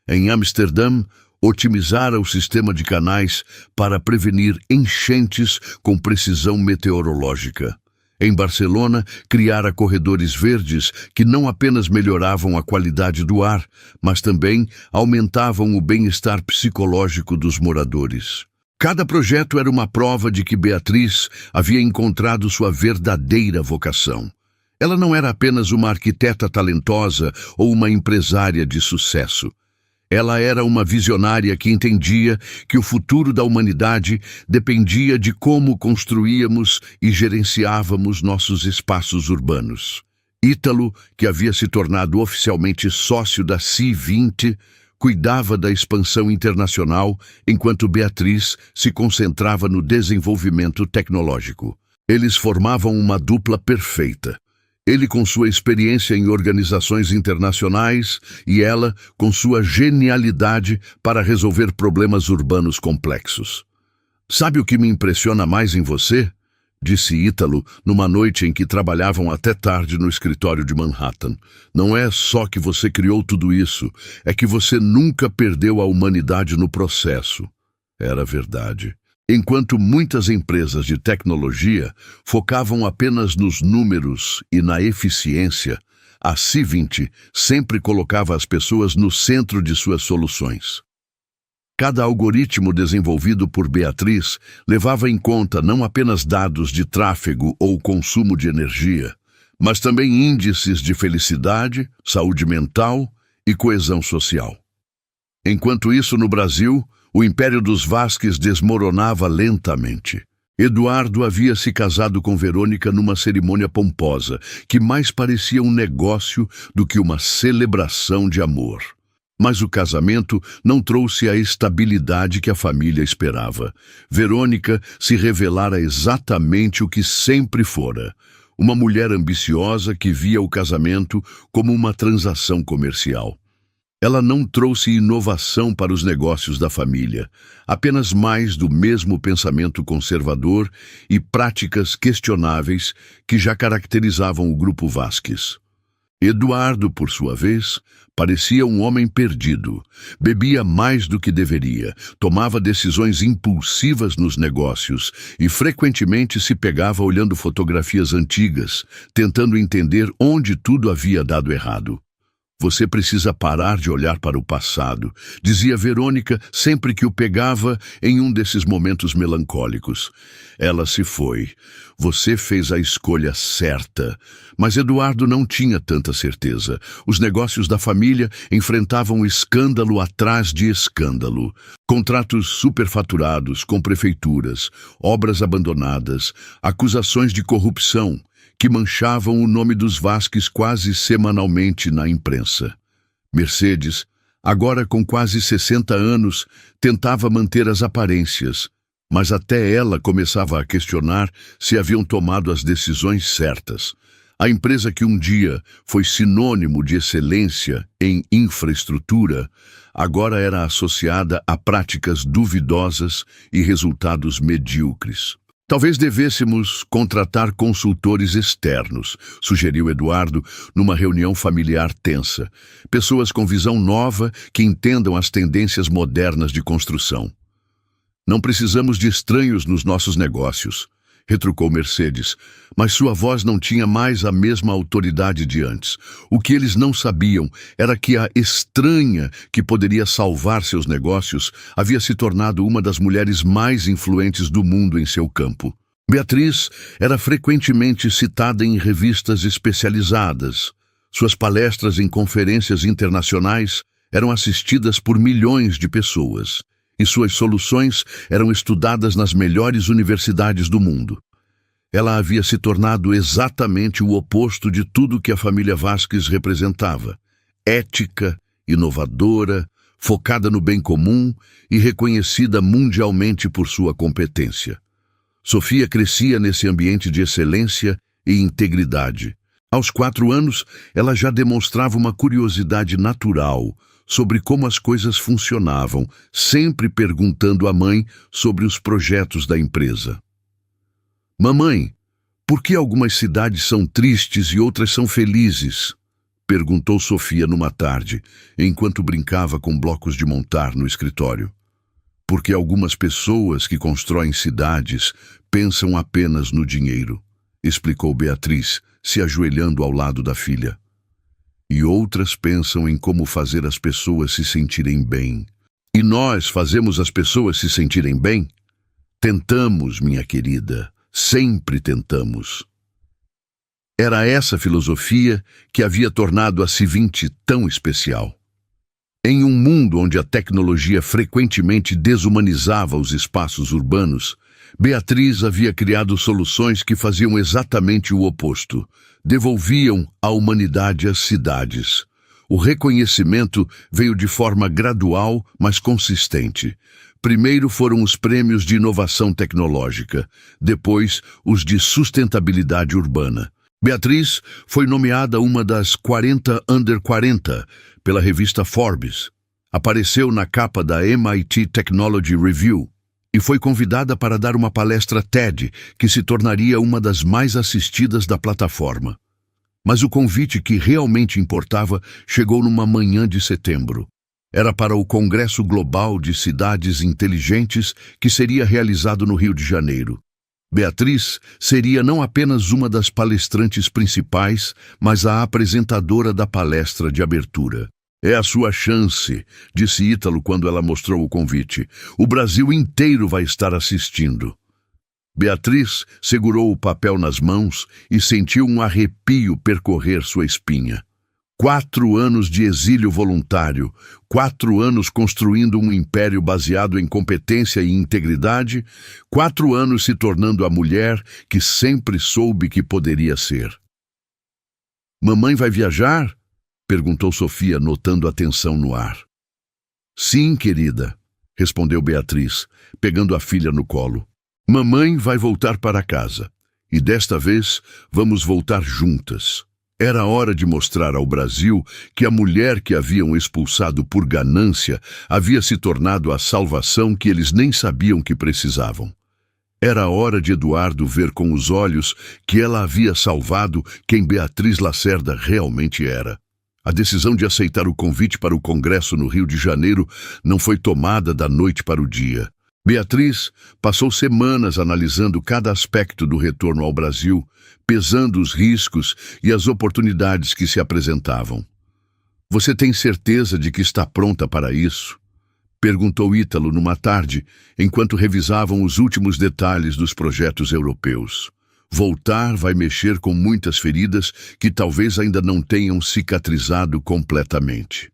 Speaker 1: Em Amsterdã, otimizara o sistema de canais para prevenir enchentes com precisão meteorológica. Em Barcelona, criara corredores verdes que não apenas melhoravam a qualidade do ar, mas também aumentavam o bem-estar psicológico dos moradores. Cada projeto era uma prova de que Beatriz havia encontrado sua verdadeira vocação. Ela não era apenas uma arquiteta talentosa ou uma empresária de sucesso. Ela era uma visionária que entendia que o futuro da humanidade dependia de como construíamos e gerenciávamos nossos espaços urbanos. Ítalo, que havia se tornado oficialmente sócio da C20, cuidava da expansão internacional, enquanto Beatriz se concentrava no desenvolvimento tecnológico. Eles formavam uma dupla perfeita. Ele com sua experiência em organizações internacionais e ela com sua genialidade para resolver problemas urbanos complexos. Sabe o que me impressiona mais em você? Disse Ítalo numa noite em que trabalhavam até tarde no escritório de Manhattan. Não é só que você criou tudo isso, é que você nunca perdeu a humanidade no processo. Era verdade. Enquanto muitas empresas de tecnologia focavam apenas nos números e na eficiência, a C20 sempre colocava as pessoas no centro de suas soluções. Cada algoritmo desenvolvido por Beatriz levava em conta não apenas dados de tráfego ou consumo de energia, mas também índices de felicidade, saúde mental e coesão social. Enquanto isso, no Brasil, o império dos Vasques desmoronava lentamente. Eduardo havia se casado com Verônica numa cerimônia pomposa, que mais parecia um negócio do que uma celebração de amor. Mas o casamento não trouxe a estabilidade que a família esperava. Verônica se revelara exatamente o que sempre fora: uma mulher ambiciosa que via o casamento como uma transação comercial. Ela não trouxe inovação para os negócios da família, apenas mais do mesmo pensamento conservador e práticas questionáveis que já caracterizavam o grupo Vasques. Eduardo, por sua vez, parecia um homem perdido. Bebia mais do que deveria, tomava decisões impulsivas nos negócios e frequentemente se pegava olhando fotografias antigas, tentando entender onde tudo havia dado errado. Você precisa parar de olhar para o passado, dizia Verônica sempre que o pegava em um desses momentos melancólicos. Ela se foi. Você fez a escolha certa. Mas Eduardo não tinha tanta certeza. Os negócios da família enfrentavam escândalo atrás de escândalo. Contratos superfaturados com prefeituras, obras abandonadas, acusações de corrupção que manchavam o nome dos Vasques quase semanalmente na imprensa. Mercedes, agora com quase 60 anos, tentava manter as aparências, mas até ela começava a questionar se haviam tomado as decisões certas. A empresa que um dia foi sinônimo de excelência em infraestrutura, agora era associada a práticas duvidosas e resultados medíocres. Talvez devêssemos contratar consultores externos, sugeriu Eduardo numa reunião familiar tensa. Pessoas com visão nova que entendam as tendências modernas de construção. Não precisamos de estranhos nos nossos negócios, retrucou Mercedes, mas sua voz não tinha mais a mesma autoridade de antes. O que eles não sabiam era que a estranha que poderia salvar seus negócios havia se tornado uma das mulheres mais influentes do mundo em seu campo. Beatriz era frequentemente citada em revistas especializadas. Suas palestras em conferências internacionais eram assistidas por milhões de pessoas, e suas soluções eram estudadas nas melhores universidades do mundo. Ela havia se tornado exatamente o oposto de tudo que a família Vasquez representava: ética, inovadora, focada no bem comum e reconhecida mundialmente por sua competência. Sofia crescia nesse ambiente de excelência e integridade. Aos 4 anos, ela já demonstrava uma curiosidade natural sobre como as coisas funcionavam, sempre perguntando à mãe sobre os projetos da empresa. «Mamãe, por que algumas cidades são tristes e outras são felizes?» perguntou Sofia numa tarde, enquanto brincava com blocos de montar no escritório. «Porque algumas pessoas que constroem cidades pensam apenas no dinheiro», explicou Beatriz, se ajoelhando ao lado da filha. «E outras pensam em como fazer as pessoas se sentirem bem. E nós fazemos as pessoas se sentirem bem? Tentamos, minha querida, sempre tentamos». Era essa filosofia que havia tornado a C20 tão especial. Em um mundo onde a tecnologia frequentemente desumanizava os espaços urbanos, Beatriz havia criado soluções que faziam exatamente o oposto. Devolviam a humanidade às cidades. O reconhecimento veio de forma gradual, mas consistente. Primeiro foram os prêmios de inovação tecnológica, depois os de sustentabilidade urbana. Beatriz foi nomeada uma das 40 Under 40 pela revista Forbes. Apareceu na capa da MIT Technology Review e foi convidada para dar uma palestra TED que se tornaria uma das mais assistidas da plataforma. Mas o convite que realmente importava chegou numa manhã de setembro. Era para o Congresso Global de Cidades Inteligentes que seria realizado no Rio de Janeiro. Beatriz seria não apenas uma das palestrantes principais, mas a apresentadora da palestra de abertura. «É a sua chance», disse Ítalo quando ela mostrou o convite. «O Brasil inteiro vai estar assistindo». Beatriz segurou o papel nas mãos e sentiu um arrepio percorrer sua espinha. 4 anos de exílio voluntário, 4 anos construindo um império baseado em competência e integridade, 4 anos se tornando a mulher que sempre soube que poderia ser. «Mamãe vai viajar?» perguntou Sofia, notando a tensão no ar. «Sim, querida», respondeu Beatriz, pegando a filha no colo. «Mamãe vai voltar para casa, e desta vez vamos voltar juntas». Era hora de mostrar ao Brasil que a mulher que haviam expulsado por ganância havia se tornado a salvação que eles nem sabiam que precisavam. Era hora de Eduardo ver com os olhos que ela havia salvado quem Beatriz Lacerda realmente era. A decisão de aceitar o convite para o Congresso no Rio de Janeiro não foi tomada da noite para o dia. Beatriz passou semanas analisando cada aspecto do retorno ao Brasil, pesando os riscos e as oportunidades que se apresentavam. «Você tem certeza de que está pronta para isso?» perguntou Ítalo numa tarde, enquanto revisavam os últimos detalhes dos projetos europeus. Voltar vai mexer com muitas feridas que talvez ainda não tenham cicatrizado completamente.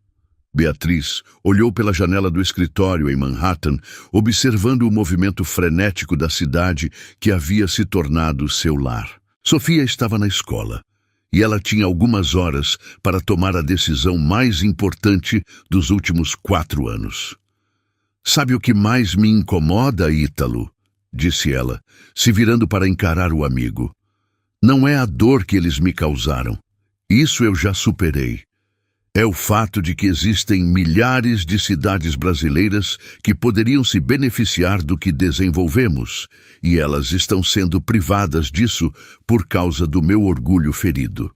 Speaker 1: Beatriz olhou pela janela do escritório em Manhattan, observando o movimento frenético da cidade que havia se tornado seu lar. Sofia estava na escola, e ela tinha algumas horas para tomar a decisão mais importante dos últimos 4 anos. «Sabe o que mais me incomoda, Ítalo?» disse ela, se virando para encarar o amigo. «Não é a dor que eles me causaram. Isso eu já superei. É o fato de que existem milhares de cidades brasileiras que poderiam se beneficiar do que desenvolvemos, e elas estão sendo privadas disso por causa do meu orgulho ferido.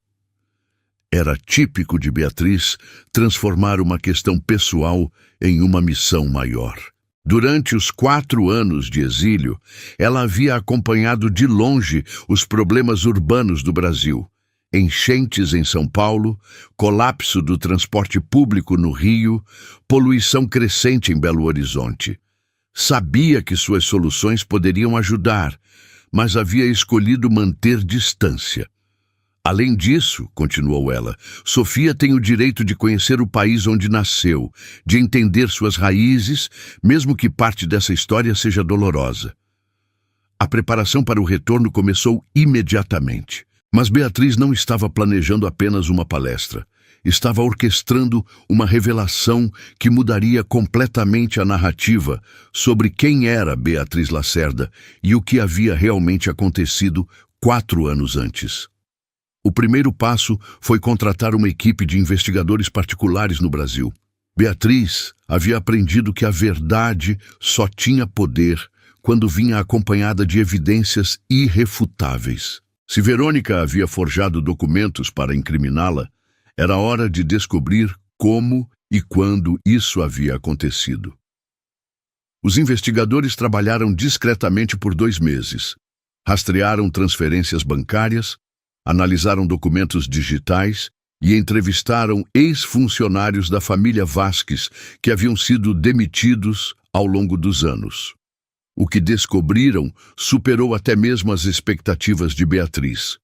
Speaker 1: Era típico de Beatriz transformar uma questão pessoal em uma missão maior. Durante os 4 anos de exílio, ela havia acompanhado de longe os problemas urbanos do Brasil. Enchentes em São Paulo, colapso do transporte público no Rio, poluição crescente em Belo Horizonte. Sabia que suas soluções poderiam ajudar, mas havia escolhido manter distância. Além disso, continuou ela, Sofia tem o direito de conhecer o país onde nasceu, de entender suas raízes, mesmo que parte dessa história seja dolorosa. A preparação para o retorno começou imediatamente. Mas Beatriz não estava planejando apenas uma palestra. Estava orquestrando uma revelação que mudaria completamente a narrativa sobre quem era Beatriz Lacerda e o que havia realmente acontecido 4 anos antes. O primeiro passo foi contratar uma equipe de investigadores particulares no Brasil. Beatriz havia aprendido que a verdade só tinha poder quando vinha acompanhada de evidências irrefutáveis. Se Verônica havia forjado documentos para incriminá-la, era hora de descobrir como e quando isso havia acontecido. Os investigadores trabalharam discretamente por 2 meses. Rastrearam transferências bancárias, analisaram documentos digitais e entrevistaram ex-funcionários da família Vasques que haviam sido demitidos ao longo dos anos. O que descobriram superou até mesmo as expectativas de Beatriz.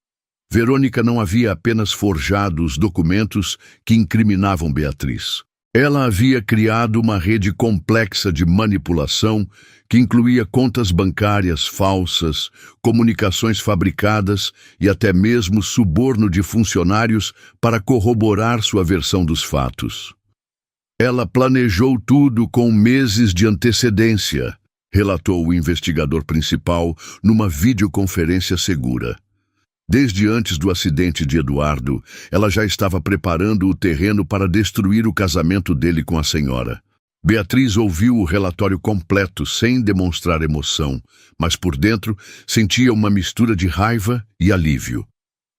Speaker 1: Verônica não havia apenas forjado os documentos que incriminavam Beatriz. Ela havia criado uma rede complexa de manipulação que incluía contas bancárias falsas, comunicações fabricadas e até mesmo suborno de funcionários para corroborar sua versão dos fatos. Ela planejou tudo com meses de antecedência, relatou o investigador principal numa videoconferência segura. Desde antes do acidente de Eduardo, ela já estava preparando o terreno para destruir o casamento dele com a senhora. Beatriz ouviu o relatório completo sem demonstrar emoção, mas por dentro sentia uma mistura de raiva e alívio.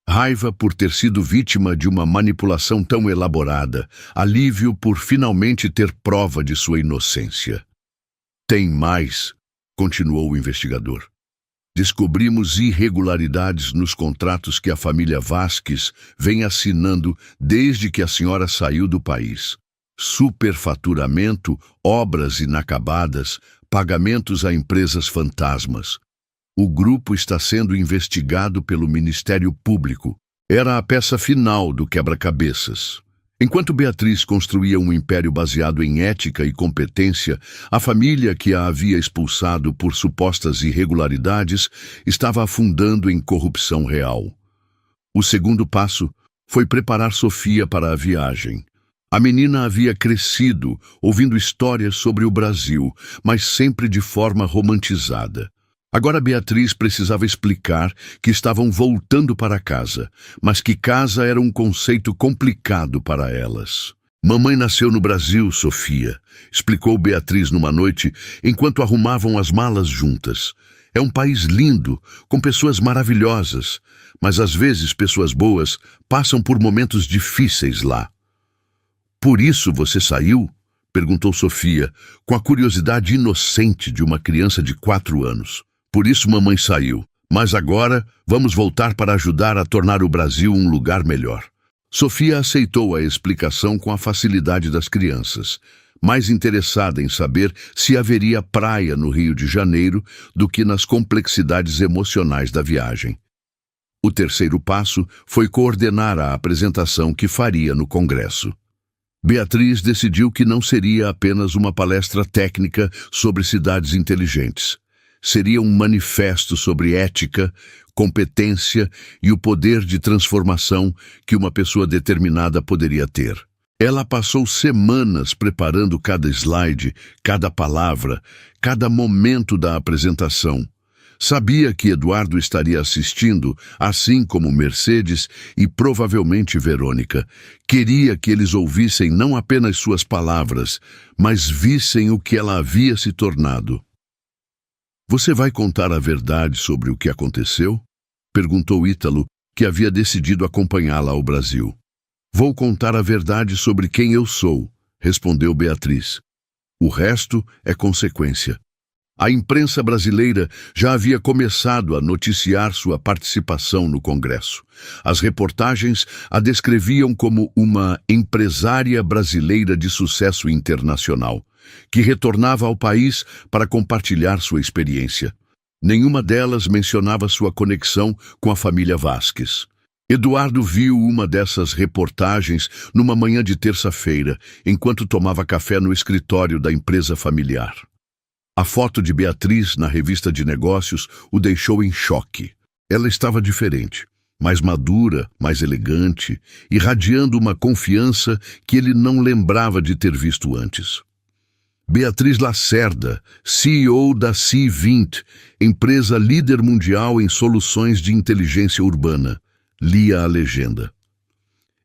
Speaker 1: Raiva por ter sido vítima de uma manipulação tão elaborada, alívio por finalmente ter prova de sua inocência. Tem mais, continuou o investigador. Descobrimos irregularidades nos contratos que a família Vasques vem assinando desde que a senhora saiu do país. Superfaturamento, obras inacabadas, pagamentos a empresas fantasmas. O grupo está sendo investigado pelo Ministério Público. Era a peça final do quebra-cabeças. Enquanto Beatriz construía um império baseado em ética e competência, a família que a havia expulsado por supostas irregularidades estava afundando em corrupção real. O segundo passo foi preparar Sofia para a viagem. A menina havia crescido ouvindo histórias sobre o Brasil, mas sempre de forma romantizada. Agora Beatriz precisava explicar que estavam voltando para casa, mas que casa era um conceito complicado para elas. Mamãe nasceu no Brasil, Sofia, explicou Beatriz numa noite enquanto arrumavam as malas juntas. É um país lindo, com pessoas maravilhosas, mas às vezes pessoas boas passam por momentos difíceis lá. Por isso você saiu? Perguntou Sofia, com a curiosidade inocente de uma criança de 4 anos. Por isso mamãe saiu, mas agora vamos voltar para ajudar a tornar o Brasil um lugar melhor. Sofia aceitou a explicação com a facilidade das crianças, mais interessada em saber se haveria praia no Rio de Janeiro do que nas complexidades emocionais da viagem. O terceiro passo foi coordenar a apresentação que faria no Congresso. Beatriz decidiu que não seria apenas uma palestra técnica sobre cidades inteligentes. Seria um manifesto sobre ética, competência e o poder de transformação que uma pessoa determinada poderia ter. Ela passou semanas preparando cada slide, cada palavra, cada momento da apresentação. Sabia que Eduardo estaria assistindo, assim como Mercedes e provavelmente Verônica. Queria que eles ouvissem não apenas suas palavras, mas vissem o que ela havia se tornado. Você vai contar a verdade sobre o que aconteceu? Perguntou Ítalo, que havia decidido acompanhá-la ao Brasil. Vou contar a verdade sobre quem eu sou, respondeu Beatriz. O resto é consequência. A imprensa brasileira já havia começado a noticiar sua participação no Congresso. As reportagens a descreviam como uma empresária brasileira de sucesso internacional, que retornava ao país para compartilhar sua experiência. Nenhuma delas mencionava sua conexão com a família Vasques. Eduardo viu uma dessas reportagens numa manhã de terça-feira, enquanto tomava café no escritório da empresa familiar. A foto de Beatriz na revista de negócios o deixou em choque. Ela estava diferente, mais madura, mais elegante, irradiando uma confiança que ele não lembrava de ter visto antes. Beatriz Lacerda, CEO da C20, empresa líder mundial em soluções de inteligência urbana, lia a legenda.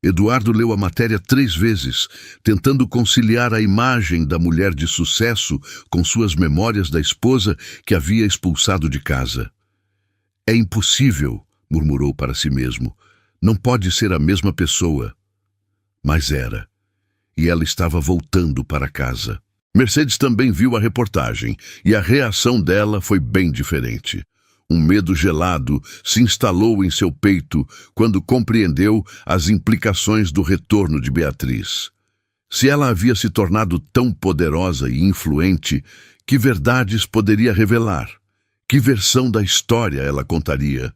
Speaker 1: Eduardo leu a matéria 3 vezes, tentando conciliar a imagem da mulher de sucesso com suas memórias da esposa que havia expulsado de casa. É impossível, murmurou para si mesmo. Não pode ser a mesma pessoa. Mas era. E ela estava voltando para casa. Mercedes também viu a reportagem, e a reação dela foi bem diferente. Um medo gelado se instalou em seu peito quando compreendeu as implicações do retorno de Beatriz. Se ela havia se tornado tão poderosa e influente, que verdades poderia revelar? Que versão da história ela contaria?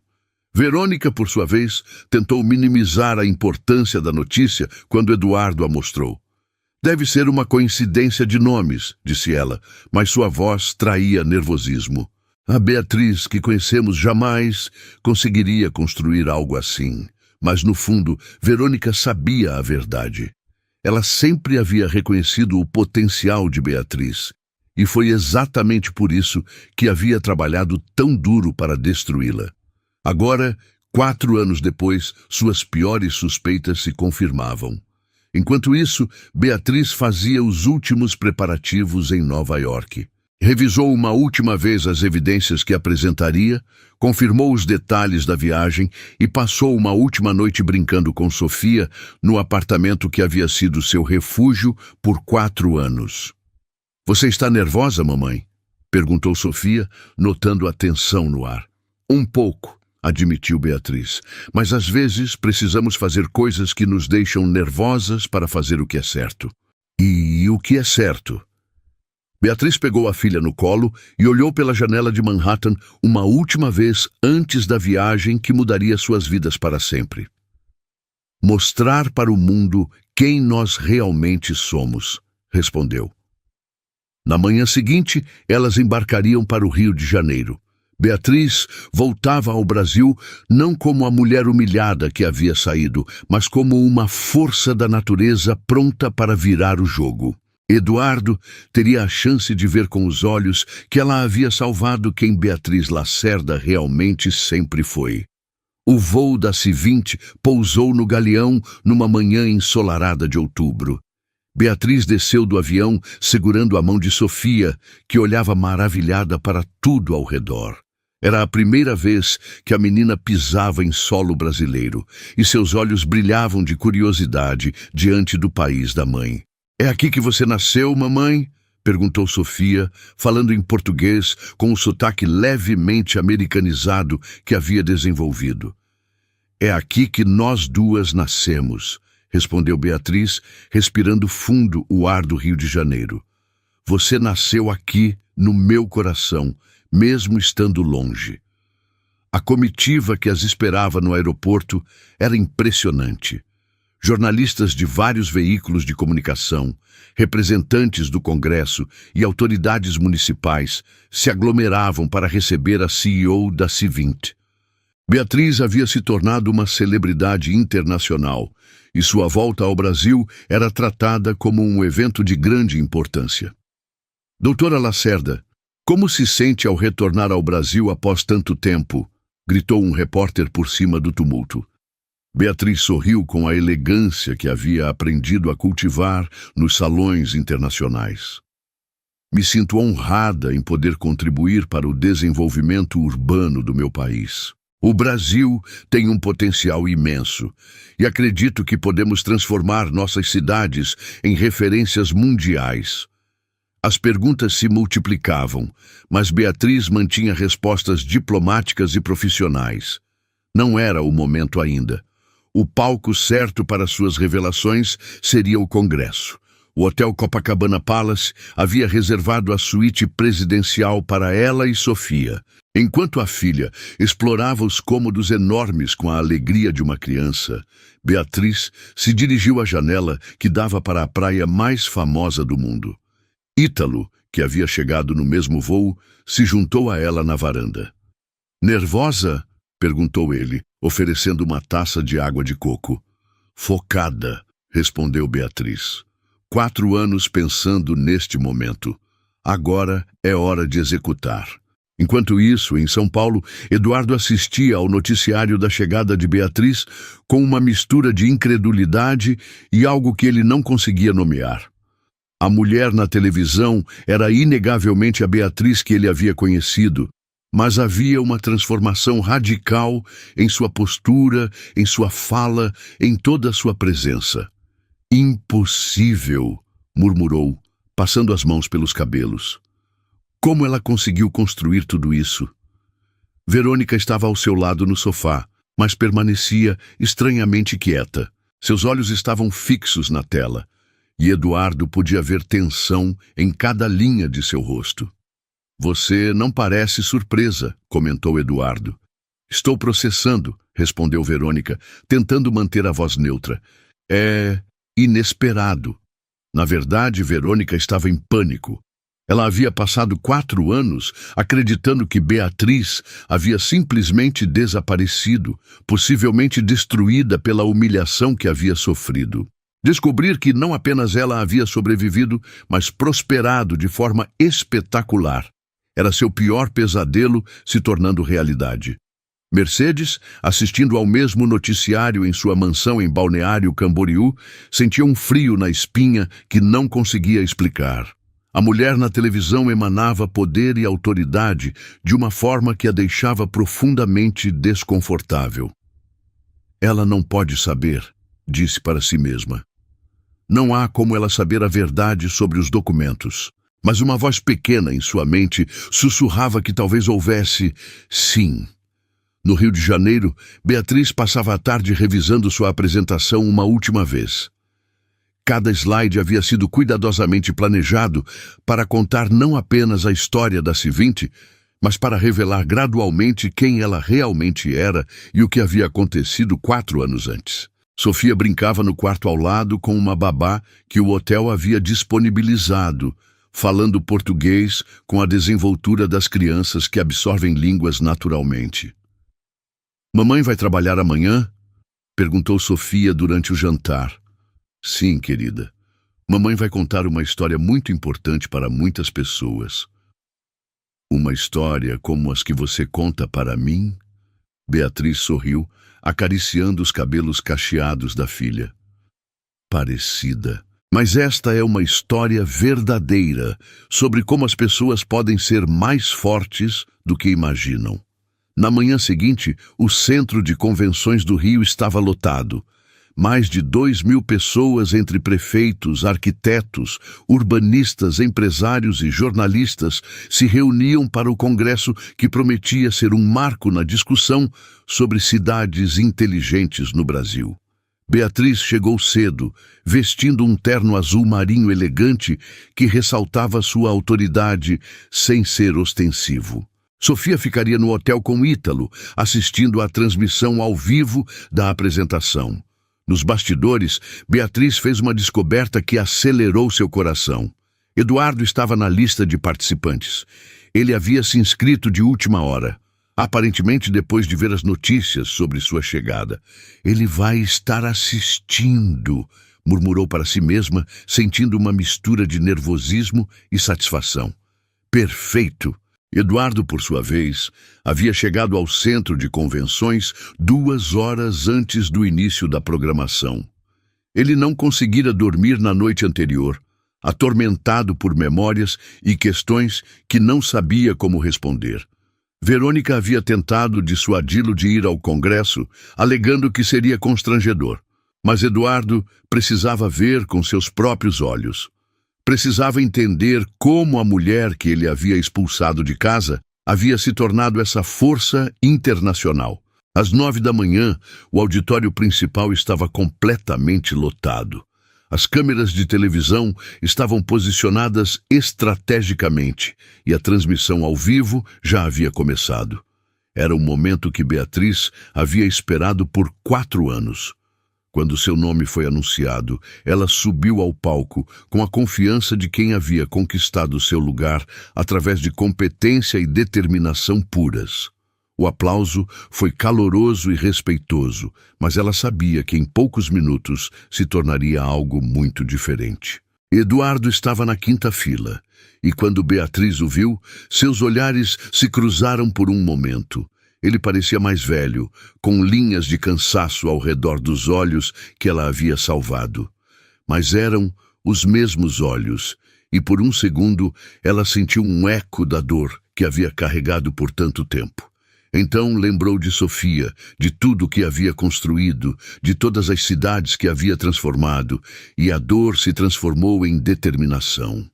Speaker 1: Verônica, por sua vez, tentou minimizar a importância da notícia quando Eduardo a mostrou. Deve ser uma coincidência de nomes, disse ela, mas sua voz traía nervosismo. A Beatriz que conhecemos jamais conseguiria construir algo assim. Mas, no fundo, Verônica sabia a verdade. Ela sempre havia reconhecido o potencial de Beatriz. E foi exatamente por isso que havia trabalhado tão duro para destruí-la. Agora, 4 anos depois, suas piores suspeitas se confirmavam. Enquanto isso, Beatriz fazia os últimos preparativos em Nova York. Revisou uma última vez as evidências que apresentaria, confirmou os detalhes da viagem e passou uma última noite brincando com Sofia no apartamento que havia sido seu refúgio por 4 anos. — Você está nervosa, mamãe? Perguntou Sofia, notando a tensão no ar. — Um pouco, admitiu Beatriz, mas às vezes precisamos fazer coisas que nos deixam nervosas para fazer o que é certo. — E o que é certo? Beatriz pegou a filha no colo e olhou pela janela de Manhattan uma última vez antes da viagem que mudaria suas vidas para sempre. Mostrar para o mundo quem nós realmente somos, respondeu. Na manhã seguinte, elas embarcariam para o Rio de Janeiro. Beatriz voltava ao Brasil não como a mulher humilhada que havia saído, mas como uma força da natureza pronta para virar o jogo. Eduardo teria a chance de ver com os olhos que ela havia salvado quem Beatriz Lacerda realmente sempre foi. O voo da C-20 pousou no Galeão numa manhã ensolarada de outubro. Beatriz desceu do avião segurando a mão de Sofia, que olhava maravilhada para tudo ao redor. Era a primeira vez que a menina pisava em solo brasileiro, e seus olhos brilhavam de curiosidade diante do país da mãe. — É aqui que você nasceu, mamãe? Perguntou Sofia, falando em português com o sotaque levemente americanizado que havia desenvolvido. — É aqui que nós duas nascemos, respondeu Beatriz, respirando fundo o ar do Rio de Janeiro. — Você nasceu aqui, no meu coração, mesmo estando longe. A comitiva que as esperava no aeroporto era impressionante. Jornalistas de vários veículos de comunicação, representantes do Congresso e autoridades municipais se aglomeravam para receber a CEO da C-20. Beatriz havia se tornado uma celebridade internacional e sua volta ao Brasil era tratada como um evento de grande importância. — Doutora Lacerda, Como se sente ao retornar ao Brasil após tanto tempo? Gritou um repórter por cima do tumulto. Beatriz sorriu com a elegância que havia aprendido a cultivar nos salões internacionais. Me sinto honrada em poder contribuir para o desenvolvimento urbano do meu país. O Brasil tem um potencial imenso e acredito que podemos transformar nossas cidades em referências mundiais. As perguntas se multiplicavam, mas Beatriz mantinha respostas diplomáticas e profissionais. Não era o momento ainda. O palco certo para suas revelações seria o Congresso. O Hotel Copacabana Palace havia reservado a suíte presidencial para ela e Sofia. Enquanto a filha explorava os cômodos enormes com a alegria de uma criança, Beatriz se dirigiu à janela que dava para a praia mais famosa do mundo. Ítalo, que havia chegado no mesmo voo, se juntou a ela na varanda. "Nervosa?" perguntou ele, oferecendo uma taça de água de coco. "Focada", respondeu Beatriz. 4 anos pensando neste momento. Agora é hora de executar. Enquanto isso, em São Paulo, Eduardo assistia ao noticiário da chegada de Beatriz com uma mistura de incredulidade e algo que ele não conseguia nomear. A mulher na televisão era inegavelmente a Beatriz que ele havia conhecido, mas havia uma transformação radical em sua postura, em sua fala, em toda a sua presença. "Impossível", murmurou, passando as mãos pelos cabelos. Como ela conseguiu construir tudo isso? Verônica estava ao seu lado no sofá, mas permanecia estranhamente quieta. Seus olhos estavam fixos na tela, e Eduardo podia ver tensão em cada linha de seu rosto. "Você não parece surpresa", comentou Eduardo. "Estou processando", respondeu Verônica, tentando manter a voz neutra. "É inesperado." Na verdade, Verônica estava em pânico. Ela havia passado 4 anos acreditando que Beatriz havia simplesmente desaparecido, possivelmente destruída pela humilhação que havia sofrido. Descobrir que não apenas ela havia sobrevivido, mas prosperado de forma espetacular. Era seu pior pesadelo se tornando realidade. Mercedes, assistindo ao mesmo noticiário em sua mansão em Balneário Camboriú, sentia um frio na espinha que não conseguia explicar. A mulher na televisão emanava poder e autoridade de uma forma que a deixava profundamente desconfortável. "Ela não pode saber", disse para si mesma. Não há como ela saber a verdade sobre os documentos. Mas uma voz pequena em sua mente sussurrava que talvez houvesse sim. No Rio de Janeiro, Beatriz passava a tarde revisando sua apresentação uma última vez. Cada slide havia sido cuidadosamente planejado para contar não apenas a história da C20, mas para revelar gradualmente quem ela realmente era e o que havia acontecido 4 anos antes. Sofia brincava no quarto ao lado com uma babá que o hotel havia disponibilizado, falando português com a desenvoltura das crianças que absorvem línguas naturalmente. "Mamãe vai trabalhar amanhã?" perguntou Sofia durante o jantar. "Sim, querida. Mamãe vai contar uma história muito importante para muitas pessoas." "Uma história como as que você conta para mim?" Beatriz sorriu, acariciando os cabelos cacheados da filha. "Parecida. Mas esta é uma história verdadeira sobre como as pessoas podem ser mais fortes do que imaginam." Na manhã seguinte, o centro de convenções do Rio estava lotado. Mais de 2.000 pessoas entre prefeitos, arquitetos, urbanistas, empresários e jornalistas se reuniam para o congresso que prometia ser um marco na discussão sobre cidades inteligentes no Brasil. Beatriz chegou cedo, vestindo um terno azul marinho elegante que ressaltava sua autoridade sem ser ostensivo. Sofia ficaria no hotel com Ítalo, assistindo à transmissão ao vivo da apresentação. Nos bastidores, Beatriz fez uma descoberta que acelerou seu coração. Eduardo estava na lista de participantes. Ele havia se inscrito de última hora, aparentemente depois de ver as notícias sobre sua chegada. "Ele vai estar assistindo", murmurou para si mesma, sentindo uma mistura de nervosismo e satisfação. perfeito. Eduardo, por sua vez, havia chegado ao centro de convenções 2 horas antes do início da programação. Ele não conseguira dormir na noite anterior, atormentado por memórias e questões que não sabia como responder. Verônica havia tentado dissuadi-lo de ir ao congresso, alegando que seria constrangedor. Mas Eduardo precisava ver com seus próprios olhos. Precisava entender como a mulher que ele havia expulsado de casa havia se tornado essa força internacional. Às 9 da manhã, o auditório principal estava completamente lotado. As câmeras de televisão estavam posicionadas estrategicamente e a transmissão ao vivo já havia começado. Era o momento que Beatriz havia esperado por 4 anos. Quando seu nome foi anunciado, ela subiu ao palco com a confiança de quem havia conquistado seu lugar através de competência e determinação puras. O aplauso foi caloroso e respeitoso, mas ela sabia que em poucos minutos se tornaria algo muito diferente. Eduardo estava na 5ª fila, e quando Beatriz o viu, seus olhares se cruzaram por um momento. Ele parecia mais velho, com linhas de cansaço ao redor dos olhos que ela havia salvado. Mas eram os mesmos olhos, e por um segundo ela sentiu um eco da dor que havia carregado por tanto tempo. Então lembrou de Sofia, de tudo que havia construído, de todas as cidades que havia transformado, e a dor se transformou em determinação.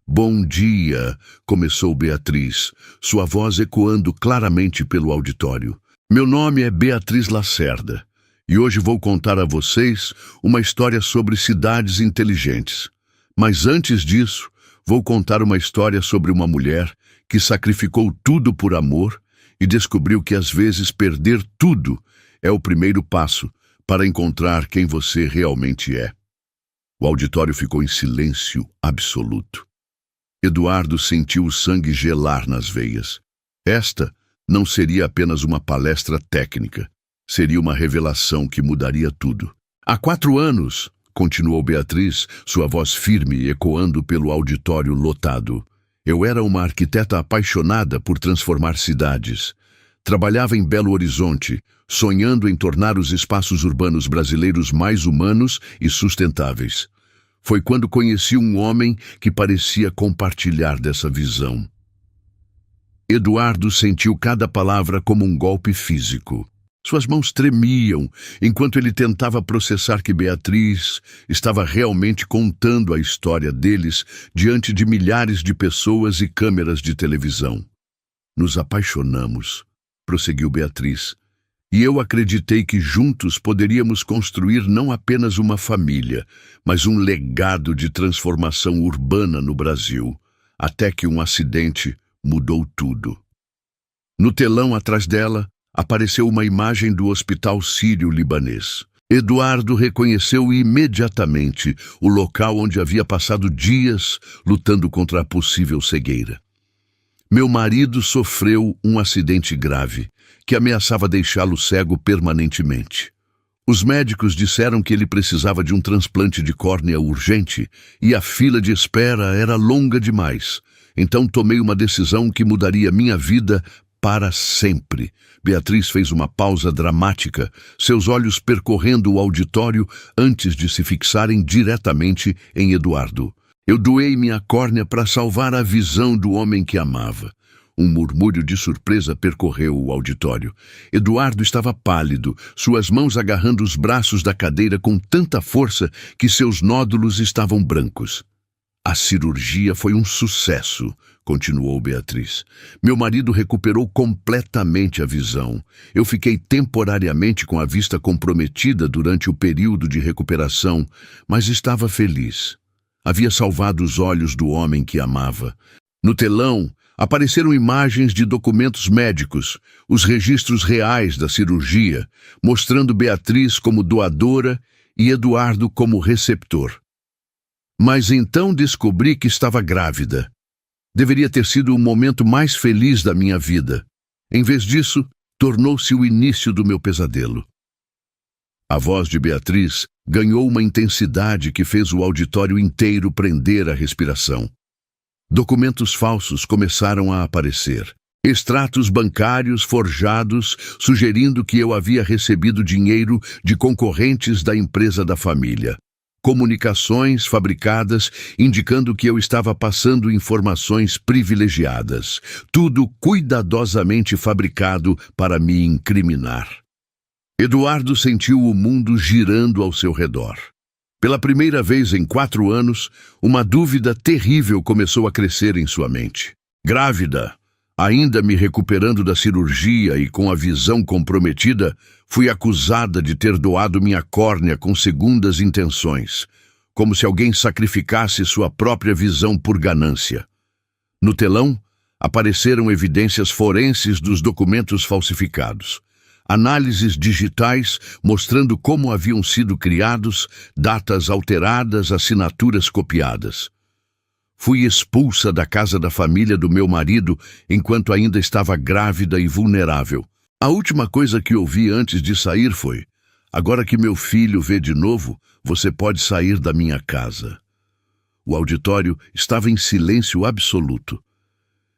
Speaker 1: "Bom dia", começou Beatriz, sua voz ecoando claramente pelo auditório. "Meu nome é Beatriz Lacerda, e hoje vou contar a vocês uma história sobre cidades inteligentes. Mas antes disso, vou contar uma história sobre uma mulher que sacrificou tudo por amor e descobriu que às vezes perder tudo é o primeiro passo para encontrar quem você realmente é." O auditório ficou em silêncio absoluto. Eduardo sentiu o sangue gelar nas veias. Esta não seria apenas uma palestra técnica, seria uma revelação que mudaria tudo. "Há 4 anos", continuou Beatriz, sua voz firme ecoando pelo auditório lotado, "eu era uma arquiteta apaixonada por transformar cidades. Trabalhava em Belo Horizonte, sonhando em tornar os espaços urbanos brasileiros mais humanos e sustentáveis. Foi quando conheci um homem que parecia compartilhar dessa visão." Eduardo sentiu cada palavra como um golpe físico. Suas mãos tremiam enquanto ele tentava processar que Beatriz estava realmente contando a história deles diante de milhares de pessoas e câmeras de televisão. "Nos apaixonamos", prosseguiu Beatriz, "e eu acreditei que juntos poderíamos construir não apenas uma família, mas um legado de transformação urbana no Brasil, até que um acidente mudou tudo." No telão atrás dela, apareceu uma imagem do Hospital Sírio-Libanês. Eduardo reconheceu imediatamente o local onde havia passado dias lutando contra a possível cegueira. "Meu marido sofreu um acidente grave, que ameaçava deixá-lo cego permanentemente. Os médicos disseram que ele precisava de um transplante de córnea urgente e a fila de espera era longa demais. Então tomei uma decisão que mudaria minha vida para sempre." Beatriz fez uma pausa dramática, seus olhos percorrendo o auditório antes de se fixarem diretamente em Eduardo. "Eu doei minha córnea para salvar a visão do homem que amava." Um murmúrio de surpresa percorreu o auditório. Eduardo estava pálido, suas mãos agarrando os braços da cadeira com tanta força que seus nódulos estavam brancos. "A cirurgia foi um sucesso", continuou Beatriz. "Meu marido recuperou completamente a visão. Eu fiquei temporariamente com a vista comprometida durante o período de recuperação, mas estava feliz. Havia salvado os olhos do homem que amava." No telão, apareceram imagens de documentos médicos, os registros reais da cirurgia, mostrando Beatriz como doadora e Eduardo como receptor. "Mas então descobri que estava grávida. Deveria ter sido o momento mais feliz da minha vida. Em vez disso, tornou-se o início do meu pesadelo." A voz de Beatriz ganhou uma intensidade que fez o auditório inteiro prender a respiração. Documentos falsos começaram a aparecer. Extratos bancários forjados sugerindo que eu havia recebido dinheiro de concorrentes da empresa da família. Comunicações fabricadas indicando que eu estava passando informações privilegiadas. Tudo cuidadosamente fabricado para me incriminar. Eduardo sentiu o mundo girando ao seu redor. Pela primeira vez em 4 anos, uma dúvida terrível começou a crescer em sua mente. Grávida, ainda me recuperando da cirurgia e com a visão comprometida, fui acusada de ter doado minha córnea com segundas intenções, como se alguém sacrificasse sua própria visão por ganância. No telão, apareceram evidências forenses dos documentos falsificados. Análises digitais mostrando como haviam sido criados, datas alteradas, assinaturas copiadas. Fui expulsa da casa da família do meu marido enquanto ainda estava grávida e vulnerável. A última coisa que ouvi antes de sair foi: agora que meu filho vê de novo, você pode sair da minha casa. O auditório estava em silêncio absoluto.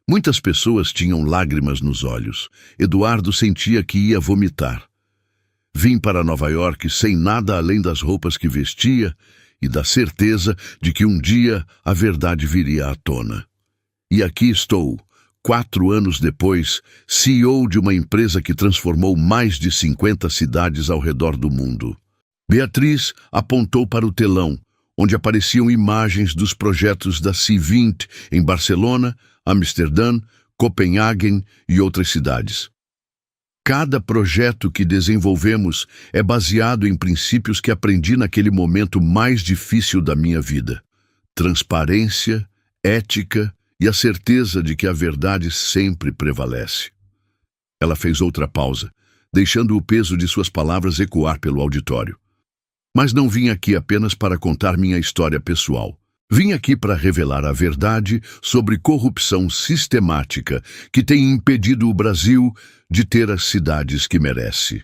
Speaker 1: Muitas pessoas tinham lágrimas nos olhos. Eduardo sentia que ia vomitar. Vim para Nova York sem nada além das roupas que vestia e da certeza de que um dia a verdade viria à tona. E aqui estou, 4 anos depois, CEO de uma empresa que transformou mais de 50 cidades ao redor do mundo. Beatriz apontou para o telão, onde apareciam imagens dos projetos da C20 em Barcelona, Amsterdã, Copenhague e outras cidades. Cada projeto que desenvolvemos é baseado em princípios que aprendi naquele momento mais difícil da minha vida: transparência, ética e a certeza de que a verdade sempre prevalece. Ela fez outra pausa, deixando o peso de suas palavras ecoar pelo auditório. Mas não vim aqui apenas para contar minha história pessoal. Vim aqui para revelar a verdade sobre corrupção sistemática que tem impedido o Brasil de ter as cidades que merece.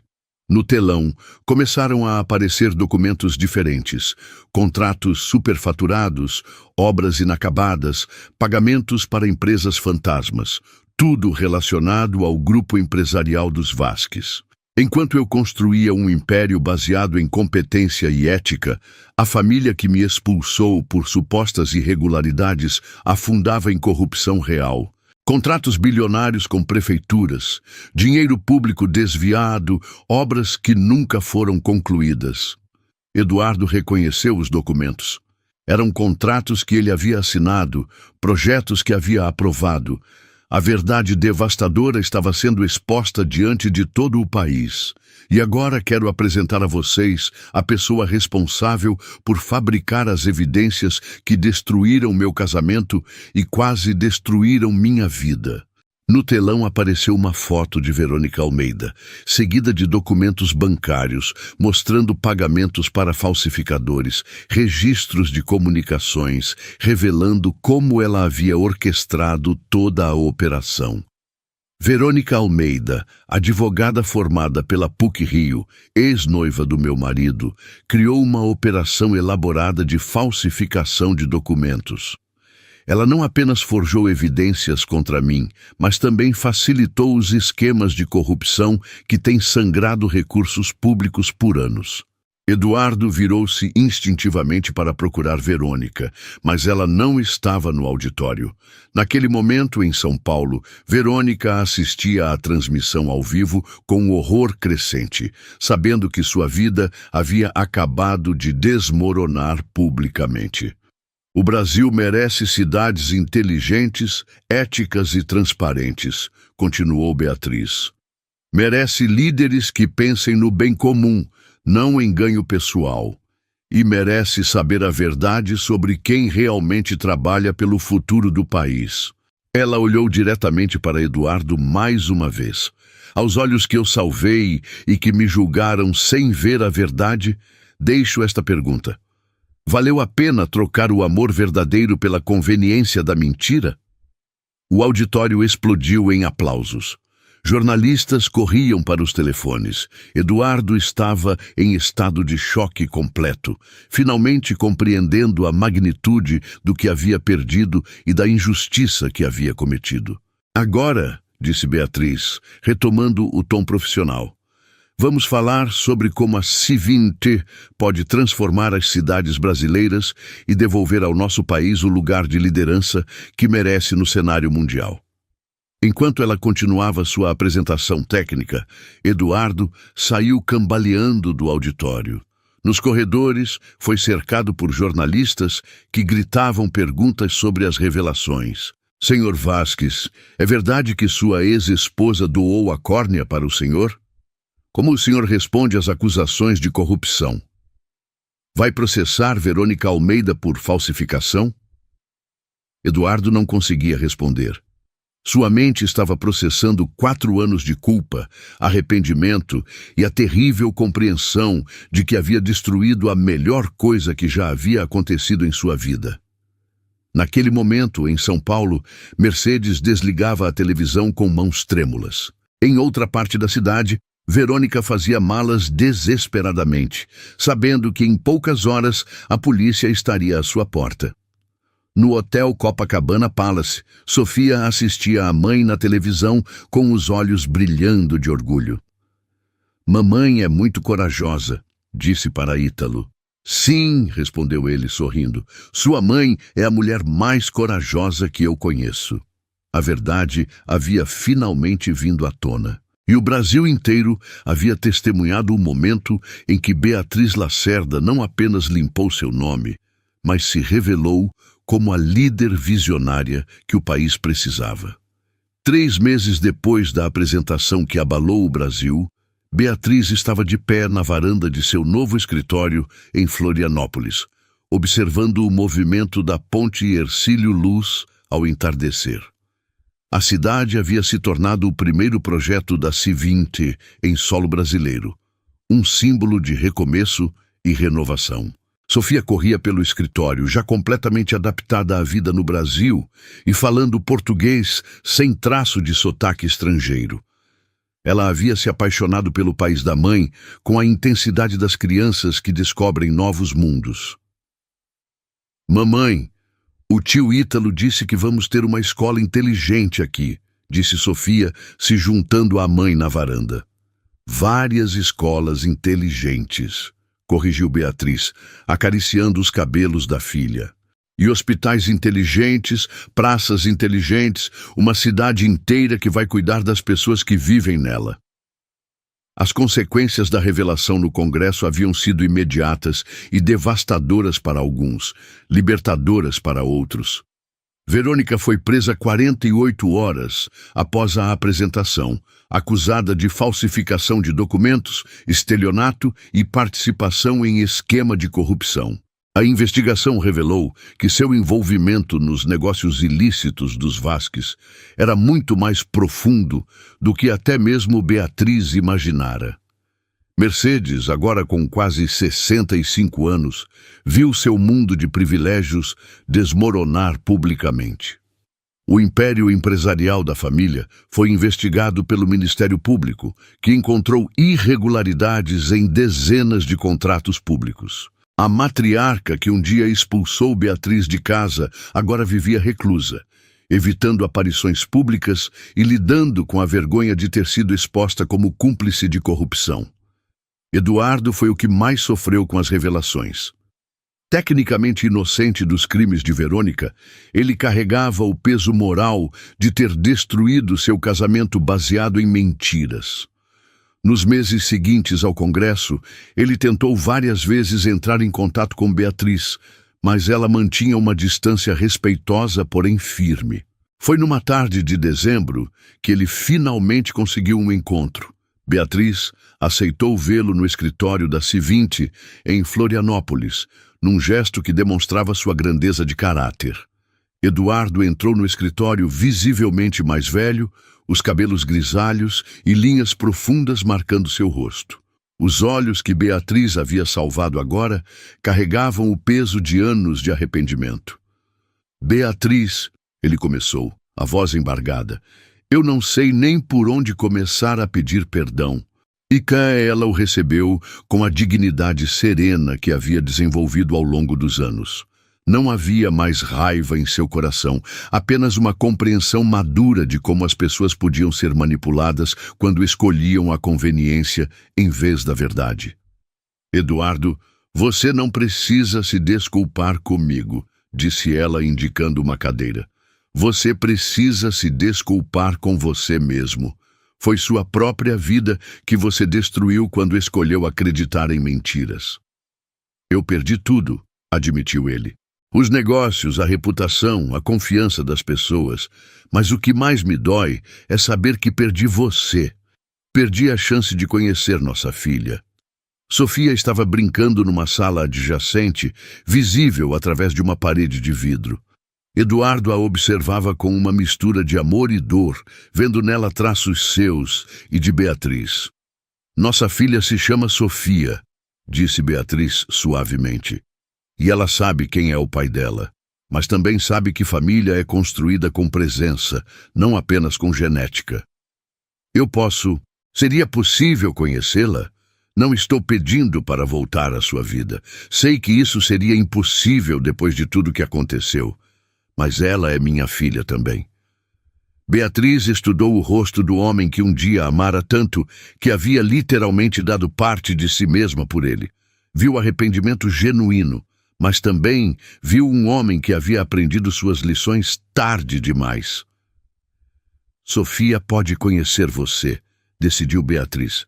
Speaker 1: No telão, começaram a aparecer documentos diferentes, contratos superfaturados, obras inacabadas, pagamentos para empresas fantasmas, tudo relacionado ao grupo empresarial dos Vasques. Enquanto eu construía um império baseado em competência e ética, a família que me expulsou por supostas irregularidades afundava em corrupção real. Contratos bilionários com prefeituras, dinheiro público desviado, obras que nunca foram concluídas. Eduardo reconheceu os documentos. Eram contratos que ele havia assinado, projetos que havia aprovado. A verdade devastadora estava sendo exposta diante de todo o país. E agora quero apresentar a vocês a pessoa responsável por fabricar as evidências que destruíram meu casamento e quase destruíram minha vida. No telão apareceu uma foto de Verônica Almeida, seguida de documentos bancários, mostrando pagamentos para falsificadores, registros de comunicações, revelando como ela havia orquestrado toda a operação. Verônica Almeida, advogada formada pela PUC-Rio, ex-noiva do meu marido, criou uma operação elaborada de falsificação de documentos. Ela não apenas forjou evidências contra mim, mas também facilitou os esquemas de corrupção que têm sangrado recursos públicos por anos. Eduardo virou-se instintivamente para procurar Verônica, mas ela não estava no auditório. Naquele momento, em São Paulo, Verônica assistia à transmissão ao vivo com horror crescente, sabendo que sua vida havia acabado de desmoronar publicamente. O Brasil merece cidades inteligentes, éticas e transparentes, continuou Beatriz. Merece líderes que pensem no bem comum, não em ganho pessoal. E merece saber a verdade sobre quem realmente trabalha pelo futuro do país. Ela olhou diretamente para Eduardo mais uma vez. Aos olhos que eu salvei e que me julgaram sem ver a verdade, deixo esta pergunta. Valeu a pena trocar o amor verdadeiro pela conveniência da mentira? O auditório explodiu em aplausos. Jornalistas corriam para os telefones. Eduardo estava em estado de choque completo, finalmente compreendendo a magnitude do que havia perdido e da injustiça que havia cometido. Agora, disse Beatriz, retomando o tom profissional, vamos falar sobre como a C20 pode transformar as cidades brasileiras e devolver ao nosso país o lugar de liderança que merece no cenário mundial. Enquanto ela continuava sua apresentação técnica, Eduardo saiu cambaleando do auditório. Nos corredores, foi cercado por jornalistas que gritavam perguntas sobre as revelações. Senhor Vasques, é verdade que sua ex-esposa doou a córnea para o senhor? Como o senhor responde às acusações de corrupção? Vai processar Verônica Almeida por falsificação? Eduardo não conseguia responder. Sua mente estava processando 4 anos de culpa, arrependimento e a terrível compreensão de que havia destruído a melhor coisa que já havia acontecido em sua vida. Naquele momento, em São Paulo, Mercedes desligava a televisão com mãos trêmulas. Em outra parte da cidade, Verônica fazia malas desesperadamente, sabendo que em poucas horas a polícia estaria à sua porta. No Hotel Copacabana Palace, Sofia assistia à mãe na televisão com os olhos brilhando de orgulho. Mamãe é muito corajosa, disse para Ítalo. Sim, respondeu ele sorrindo. Sua mãe é a mulher mais corajosa que eu conheço. A verdade havia finalmente vindo à tona. E o Brasil inteiro havia testemunhado o momento em que Beatriz Lacerda não apenas limpou seu nome, mas se revelou como a líder visionária que o país precisava. 3 meses depois da apresentação que abalou o Brasil, Beatriz estava de pé na varanda de seu novo escritório em Florianópolis, observando o movimento da ponte Hercílio Luz ao entardecer. A cidade havia se tornado o primeiro projeto da C20 em solo brasileiro, um símbolo de recomeço e renovação. Sofia corria pelo escritório, já completamente adaptada à vida no Brasil e falando português sem traço de sotaque estrangeiro. Ela havia se apaixonado pelo país da mãe com a intensidade das crianças que descobrem novos mundos. Mamãe, o tio Ítalo disse que vamos ter uma escola inteligente aqui, disse Sofia, se juntando à mãe na varanda. Várias escolas inteligentes, corrigiu Beatriz, acariciando os cabelos da filha. E hospitais inteligentes, praças inteligentes, uma cidade inteira que vai cuidar das pessoas que vivem nela. As consequências da revelação no Congresso haviam sido imediatas e devastadoras para alguns, libertadoras para outros. Verônica foi presa 48 horas após a apresentação, acusada de falsificação de documentos, estelionato e participação em esquema de corrupção. A investigação revelou que seu envolvimento nos negócios ilícitos dos Vasques era muito mais profundo do que até mesmo Beatriz imaginara. Mercedes, agora com quase 65 anos, viu seu mundo de privilégios desmoronar publicamente. O império empresarial da família foi investigado pelo Ministério Público, que encontrou irregularidades em dezenas de contratos públicos. A matriarca que um dia expulsou Beatriz de casa agora vivia reclusa, evitando aparições públicas e lidando com a vergonha de ter sido exposta como cúmplice de corrupção. Eduardo foi o que mais sofreu com as revelações. Tecnicamente inocente dos crimes de Verônica, ele carregava o peso moral de ter destruído seu casamento baseado em mentiras. Nos meses seguintes ao Congresso, ele tentou várias vezes entrar em contato com Beatriz, mas ela mantinha uma distância respeitosa, porém firme. Foi numa tarde de dezembro que ele finalmente conseguiu um encontro. Beatriz aceitou vê-lo no escritório da C20 em Florianópolis, num gesto que demonstrava sua grandeza de caráter. Eduardo entrou no escritório visivelmente mais velho, os cabelos grisalhos e linhas profundas marcando seu rosto. Os olhos que Beatriz havia salvado agora carregavam o peso de anos de arrependimento. Beatriz, ele começou, a voz embargada, Eu não sei nem por onde começar a pedir perdão. E cá ela o recebeu com a dignidade serena que havia desenvolvido ao longo dos anos. Não havia mais raiva em seu coração, apenas uma compreensão madura de como as pessoas podiam ser manipuladas quando escolhiam a conveniência em vez da verdade. Eduardo, você não precisa se desculpar comigo, disse ela, indicando uma cadeira. Você precisa se desculpar com você mesmo. Foi sua própria vida que você destruiu quando escolheu acreditar em mentiras. Eu perdi tudo, admitiu ele. Os negócios, a reputação, a confiança das pessoas. Mas o que mais me dói é saber que perdi você. Perdi a chance de conhecer nossa filha. Sofia estava brincando numa sala adjacente, visível através de uma parede de vidro. Eduardo a observava com uma mistura de amor e dor, vendo nela traços seus e de Beatriz. Nossa filha se chama Sofia, disse Beatriz suavemente. E ela sabe quem é o pai dela, mas também sabe que família é construída com presença, não apenas com genética. Seria possível conhecê-la? Não estou pedindo para voltar à sua vida. Sei que isso seria impossível depois de tudo que aconteceu. Mas ela é minha filha também. Beatriz estudou o rosto do homem que um dia amara tanto que havia literalmente dado parte de si mesma por ele. Viu arrependimento genuíno, mas também viu um homem que havia aprendido suas lições tarde demais. Sofia pode conhecer você, decidiu Beatriz.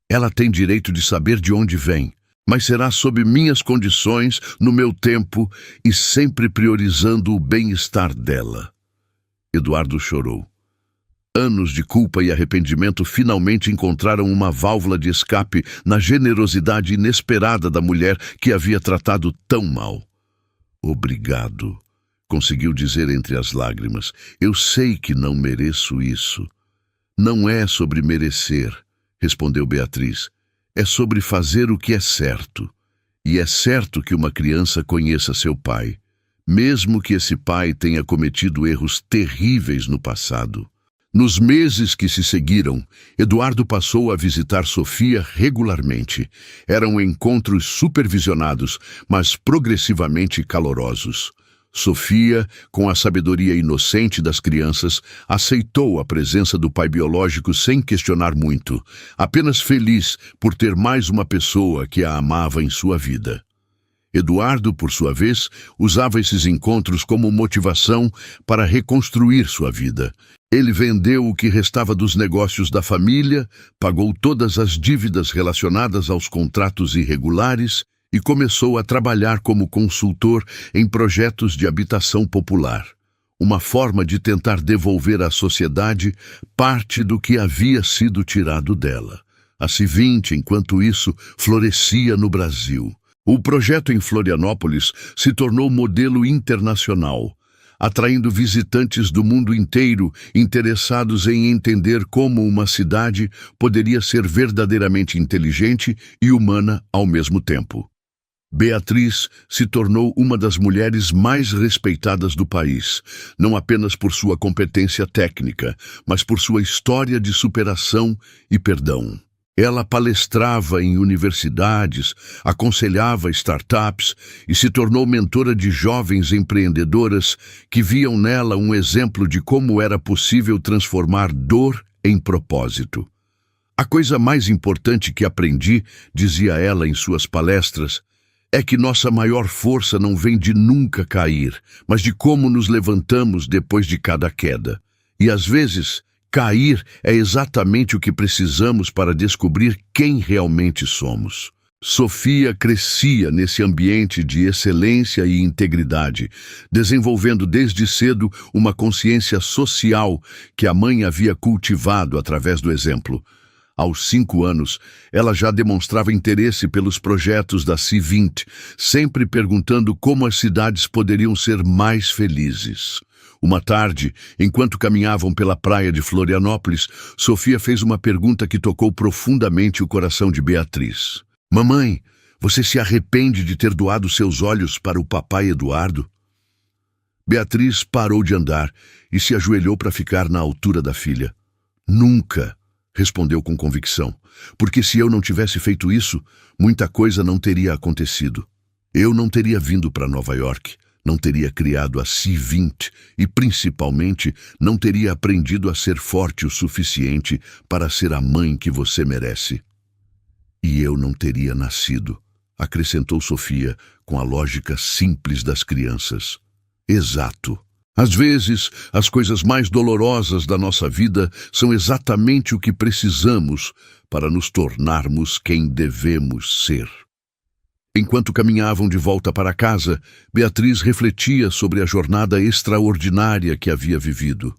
Speaker 1: Ela tem direito de saber de onde vem, mas será sob minhas condições, no meu tempo e sempre priorizando o bem-estar dela. Eduardo chorou. Anos de culpa e arrependimento finalmente encontraram uma válvula de escape na generosidade inesperada da mulher que havia tratado tão mal. Obrigado, conseguiu dizer entre as lágrimas. Eu sei que não mereço isso. Não é sobre merecer, respondeu Beatriz. É sobre fazer o que é certo. E é certo que uma criança conheça seu pai, mesmo que esse pai tenha cometido erros terríveis no passado. Nos meses que se seguiram, Eduardo passou a visitar Sofia regularmente. Eram encontros supervisionados, mas progressivamente calorosos. Sofia, com a sabedoria inocente das crianças, aceitou a presença do pai biológico sem questionar muito, apenas feliz por ter mais uma pessoa que a amava em sua vida. Eduardo, por sua vez, usava esses encontros como motivação para reconstruir sua vida. Ele vendeu o que restava dos negócios da família, pagou todas as dívidas relacionadas aos contratos irregulares e começou a trabalhar como consultor em projetos de habitação popular, uma forma de tentar devolver à sociedade parte do que havia sido tirado dela. A C20, enquanto isso, florescia no Brasil. O projeto em Florianópolis se tornou modelo internacional, atraindo visitantes do mundo inteiro interessados em entender como uma cidade poderia ser verdadeiramente inteligente e humana ao mesmo tempo. Beatriz se tornou uma das mulheres mais respeitadas do país, não apenas por sua competência técnica, mas por sua história de superação e perdão. Ela palestrava em universidades, aconselhava startups e se tornou mentora de jovens empreendedoras que viam nela um exemplo de como era possível transformar dor em propósito. A coisa mais importante que aprendi, dizia ela em suas palestras, é que nossa maior força não vem de nunca cair, mas de como nos levantamos depois de cada queda. E às vezes, cair é exatamente o que precisamos para descobrir quem realmente somos. Sofia crescia nesse ambiente de excelência e integridade, desenvolvendo desde cedo uma consciência social que a mãe havia cultivado através do exemplo. Aos 5 anos, ela já demonstrava interesse pelos projetos da C20, sempre perguntando como as cidades poderiam ser mais felizes. Uma tarde, enquanto caminhavam pela praia de Florianópolis, Sofia fez uma pergunta que tocou profundamente o coração de Beatriz. Mamãe, você se arrepende de ter doado seus olhos para o papai Eduardo? Beatriz parou de andar e se ajoelhou para ficar na altura da filha. Nunca, respondeu com convicção, porque se eu não tivesse feito isso, muita coisa não teria acontecido. Eu não teria vindo para Nova York, não teria criado a C20 e, principalmente, não teria aprendido a ser forte o suficiente para ser a mãe que você merece. E eu não teria nascido, acrescentou Sofia com a lógica simples das crianças. Exato. Às vezes, as coisas mais dolorosas da nossa vida são exatamente o que precisamos para nos tornarmos quem devemos ser. Enquanto caminhavam de volta para casa, Beatriz refletia sobre a jornada extraordinária que havia vivido.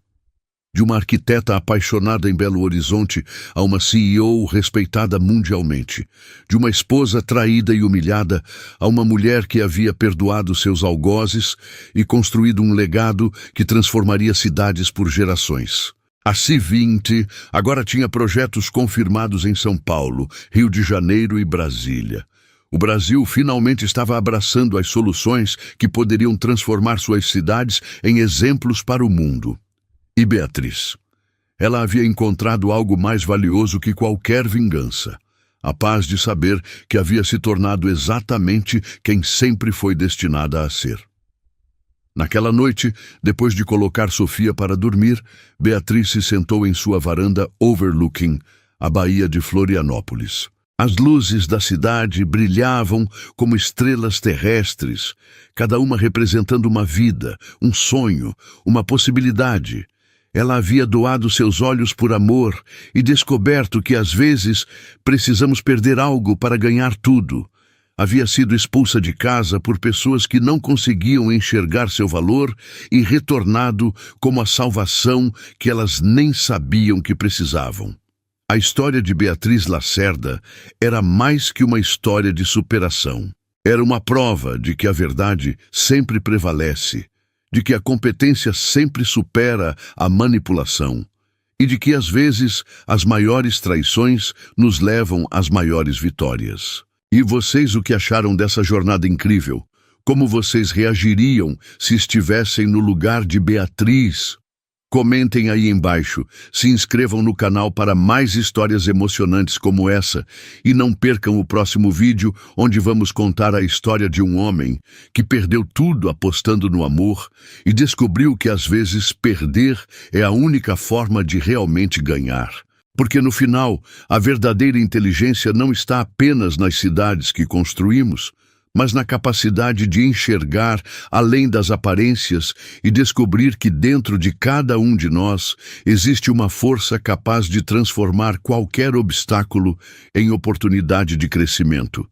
Speaker 1: De uma arquiteta apaixonada em Belo Horizonte a uma CEO respeitada mundialmente. De uma esposa traída e humilhada a uma mulher que havia perdoado seus algozes e construído um legado que transformaria cidades por gerações. A C20 agora tinha projetos confirmados em São Paulo, Rio de Janeiro e Brasília. O Brasil finalmente estava abraçando as soluções que poderiam transformar suas cidades em exemplos para o mundo. E Beatriz? Ela havia encontrado algo mais valioso que qualquer vingança. A paz de saber que havia se tornado exatamente quem sempre foi destinada a ser. Naquela noite, depois de colocar Sofia para dormir, Beatriz se sentou em sua varanda overlooking a Baía de Florianópolis. As luzes da cidade brilhavam como estrelas terrestres, cada uma representando uma vida, um sonho, uma possibilidade. Ela havia doado seus olhos por amor e descoberto que, às vezes, precisamos perder algo para ganhar tudo. Havia sido expulsa de casa por pessoas que não conseguiam enxergar seu valor e retornado como a salvação que elas nem sabiam que precisavam. A história de Beatriz Lacerda era mais que uma história de superação. Era uma prova de que a verdade sempre prevalece, de que a competência sempre supera a manipulação e de que, às vezes, as maiores traições nos levam às maiores vitórias. E vocês, o que acharam dessa jornada incrível? Como vocês reagiriam se estivessem no lugar de Beatriz? Comentem aí embaixo, se inscrevam no canal para mais histórias emocionantes como essa e não percam o próximo vídeo onde vamos contar a história de um homem que perdeu tudo apostando no amor e descobriu que às vezes perder é a única forma de realmente ganhar. Porque no final, a verdadeira inteligência não está apenas nas cidades que construímos, mas na capacidade de enxergar além das aparências e descobrir que dentro de cada um de nós existe uma força capaz de transformar qualquer obstáculo em oportunidade de crescimento.